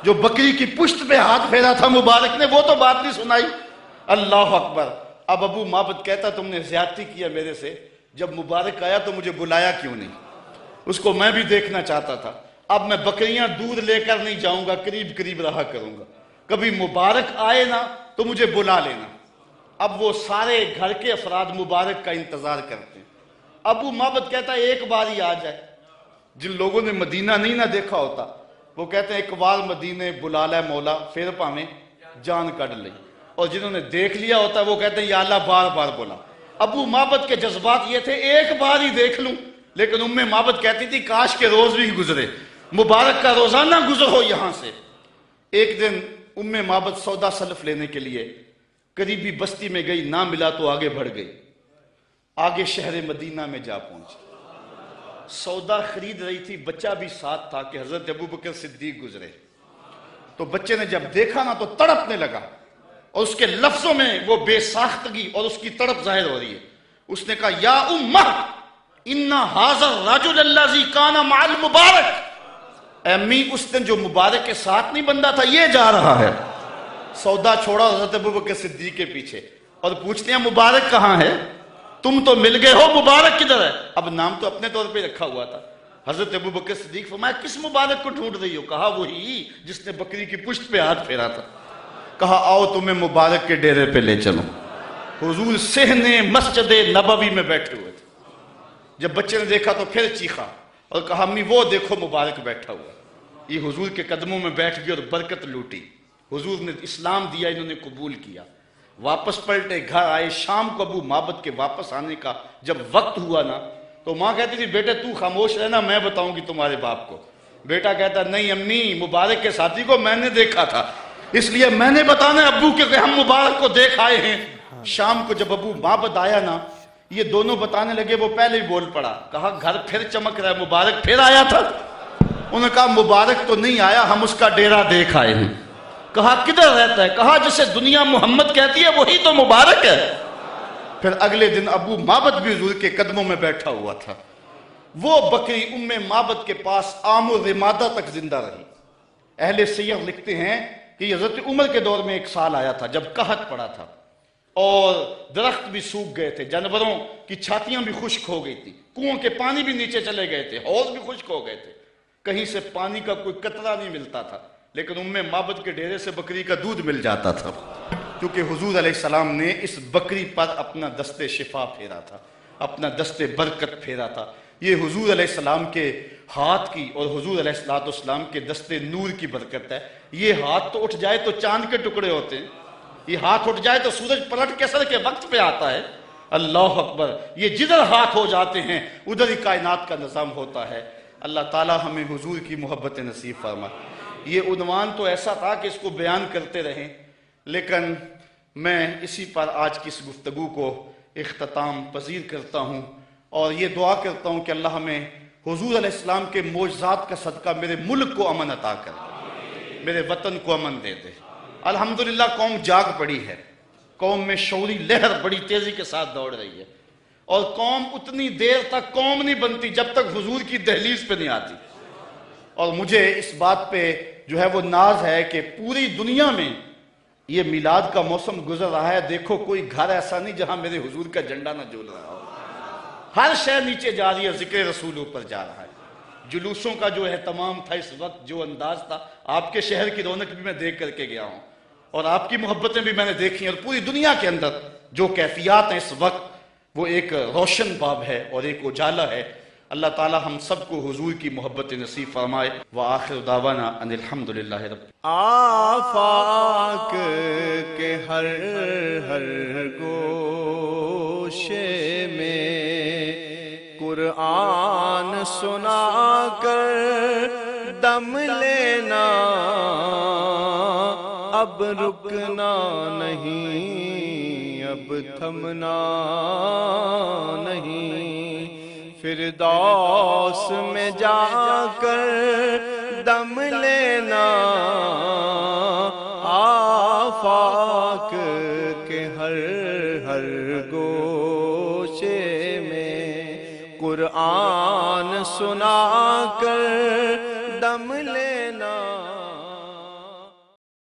جو بکری کی پشت پہ ہاتھ پھیرا تھا مبارک نے وہ تو بات نہیں سنائی اللہ اکبر اب ابو مابت کہتا تم نے زیادتی کیا میرے سے جب مبارک آیا تو مجھے بلایا کیوں نہیں اس کو میں بھی دیکھنا چاہتا تھا اب میں بکریاں دودھ لے کر نہیں جاؤں گا قریب قریب رہا کروں گا کبھی مبارک آئے نا تو مجھے بلا لینا اب وہ سارے گھر کے افراد مبارک کا انتظار کرتے ہیں ابو مابت کہتا ہے ایک بار ہی آ جائے جن لوگوں نے مدینہ نہیں نہ دیکھا ہوتا وہ کہتے ہیں ایک بار مدینے بلا لے مولا پھر پاویں جان کڑ لئی اور جنہوں نے دیکھ لیا ہوتا ہے وہ کہتے ہیں یا اللہ بار بار بولا ابو مابت کے جذبات یہ تھے ایک بار ہی دیکھ لوں لیکن ام مابت کہتی تھی کاش کے روز بھی گزرے مبارک کا روزانہ گزر ہو یہاں سے ایک دن ام مابت سودا سلف لینے کے لیے قریبی بستی میں گئی نہ ملا تو آگے بڑھ گئی آگے شہر مدینہ میں جا پہنچی سودا خرید رہی تھی بچہ بھی ساتھ تھا کہ حضرت ابوبکر صدیق گزرے تو بچے نے جب دیکھا نا تو تڑپنے لگا اور اس کے لفظوں میں وہ بے ساختگی اور اس کی تڑپ ظاہر ہو رہی ہے اس نے کہا یا امہ اِنَّ هَذَا الرَّجُلَ الَّذِي كَانَ مَعَ الْمُبَارَكِ اے امی اس دن جو مبارک کے ساتھ نہیں بندہ تھا یہ جا رہا ہے سودا چھوڑا حضرت ابوبکر صدیق کے پیچھے اور پوچھتے ہیں مبارک کہاں ہے تم تو مل گئے ہو مبارک کدھر ہے اب نام تو اپنے طور پہ رکھا ہوا تھا حضرت ابوبکر صدیق فرمایا کس مبارک کو ڈھونڈ رہی ہو کہا وہی جس نے بکری کی پشت پہ ہاتھ پھیرا تھا کہا آؤ تمہیں مبارک کے ڈیرے پہ لے چلو حضور صحن مسجد نبوی میں بیٹھے ہوئے تھے جب بچے نے دیکھا تو پھر چیخا اور کہا امی وہ دیکھو مبارک بیٹھا ہوا یہ حضور کے قدموں میں بیٹھ گئی اور برکت لوٹی حضور نے اسلام دیا انہوں نے قبول کیا واپس پلٹے گھر آئے شام کو ابو مابت کے واپس آنے کا جب وقت ہوا نا تو ماں کہتی تھی بیٹے تو خاموش رہنا میں بتاؤں گی تمہارے باپ کو بیٹا کہتا نہیں امی مبارک کے ساتھی کو میں نے دیکھا تھا اس لیے میں نے بتانا ابو کہ ہم مبارک کو دیکھ آئے ہیں شام کو جب ابو مابت آیا نا یہ دونوں بتانے لگے وہ پہلے ہی بول پڑا کہا گھر پھر چمک رہا ہے مبارک پھر آیا تھا انہوں نے کہا مبارک تو نہیں آیا ہم اس کا ڈیرا دیکھ آئے ہیں کہا کدھر رہتا ہے کہا جسے دنیا محمد کہتی ہے وہی تو مبارک ہے پھر اگلے دن ابو مابت بھی حضور کے قدموں میں بیٹھا ہوا تھا وہ بکری ام مابت کے پاس عام و رمادہ تک زندہ رہی اہل سیر لکھتے ہیں کہ حضرت عمر کے دور میں ایک سال آیا تھا جب قحط پڑا تھا اور درخت بھی سوکھ گئے تھے، جانوروں کی چھاتیاں بھی خشک ہو گئی تھی، کنووں کے پانی بھی نیچے چلے گئے تھے، حوض بھی خشک ہو گئے تھے، کہیں سے پانی کا کوئی قطرہ نہیں ملتا تھا، لیکن ام معبد کے ڈیرے سے بکری کا دودھ مل جاتا تھا، کیونکہ حضور علیہ السلام نے اس بکری پر اپنا دست شفا پھیرا تھا، اپنا دست برکت پھیرا تھا۔ یہ حضور علیہ السلام کے ہاتھ کی اور حضور علیہ السلام کے دست نور کی برکت ہے۔ یہ ہاتھ تو اٹھ جائے تو چاند کے ٹکڑے ہوتے ہیں، یہ ہاتھ اٹھ جائے تو سورج پلٹ کے سر کے وقت پہ آتا ہے۔ اللہ اکبر، یہ جدھر ہاتھ ہو جاتے ہیں ادھر ہی کائنات کا نظام ہوتا ہے۔ اللہ تعالی ہمیں حضور کی محبت نصیب فرمائے۔ یہ عنوان تو ایسا تھا کہ اس کو بیان کرتے رہیں، لیکن میں اسی پر آج کی اس گفتگو کو اختتام پذیر کرتا ہوں اور یہ دعا کرتا ہوں کہ اللہ ہمیں حضور علیہ السلام کے معجزات کا صدقہ میرے ملک کو امن عطا کر دے، میرے وطن کو امن دے دے۔ الحمدللہ قوم جاگ پڑی ہے، قوم میں شعوری لہر بڑی تیزی کے ساتھ دوڑ رہی ہے، اور قوم اتنی دیر تک قوم نہیں بنتی جب تک حضور کی دہلیز پہ نہیں آتی۔ اور مجھے اس بات پہ جو ہے وہ ناز ہے کہ پوری دنیا میں یہ میلاد کا موسم گزر رہا ہے، دیکھو کوئی گھر ایسا نہیں جہاں میرے حضور کا جھنڈا نہ جھول رہا ہو، ہر شے نیچے جا رہی ہے، ذکر رسول اوپر جا رہا ہے۔ جلوسوں کا جو اہتمام تھا اس وقت، جو انداز تھا، آپ کے شہر کی رونق بھی میں دیکھ کر کے گیا ہوں، اور آپ کی محبتیں بھی میں نے دیکھی ہیں، اور پوری دنیا کے اندر جو کیفیات ہیں اس وقت، وہ ایک روشن باب ہے اور ایک اجالا ہے۔ اللہ تعالی ہم سب کو حضور کی محبت نصیب فرمائے۔ وآخر دعوانا ان الحمدللہ رب۔ آفاق کے ہر گوشے میں قرآن سنا کر دم لینا، اب رکنا نہیں، اب تھمنا نہیں، فردوس میں جا کر دم لینا، آفاق کے ہر گوشے میں قرآن سنا کر دم لینا۔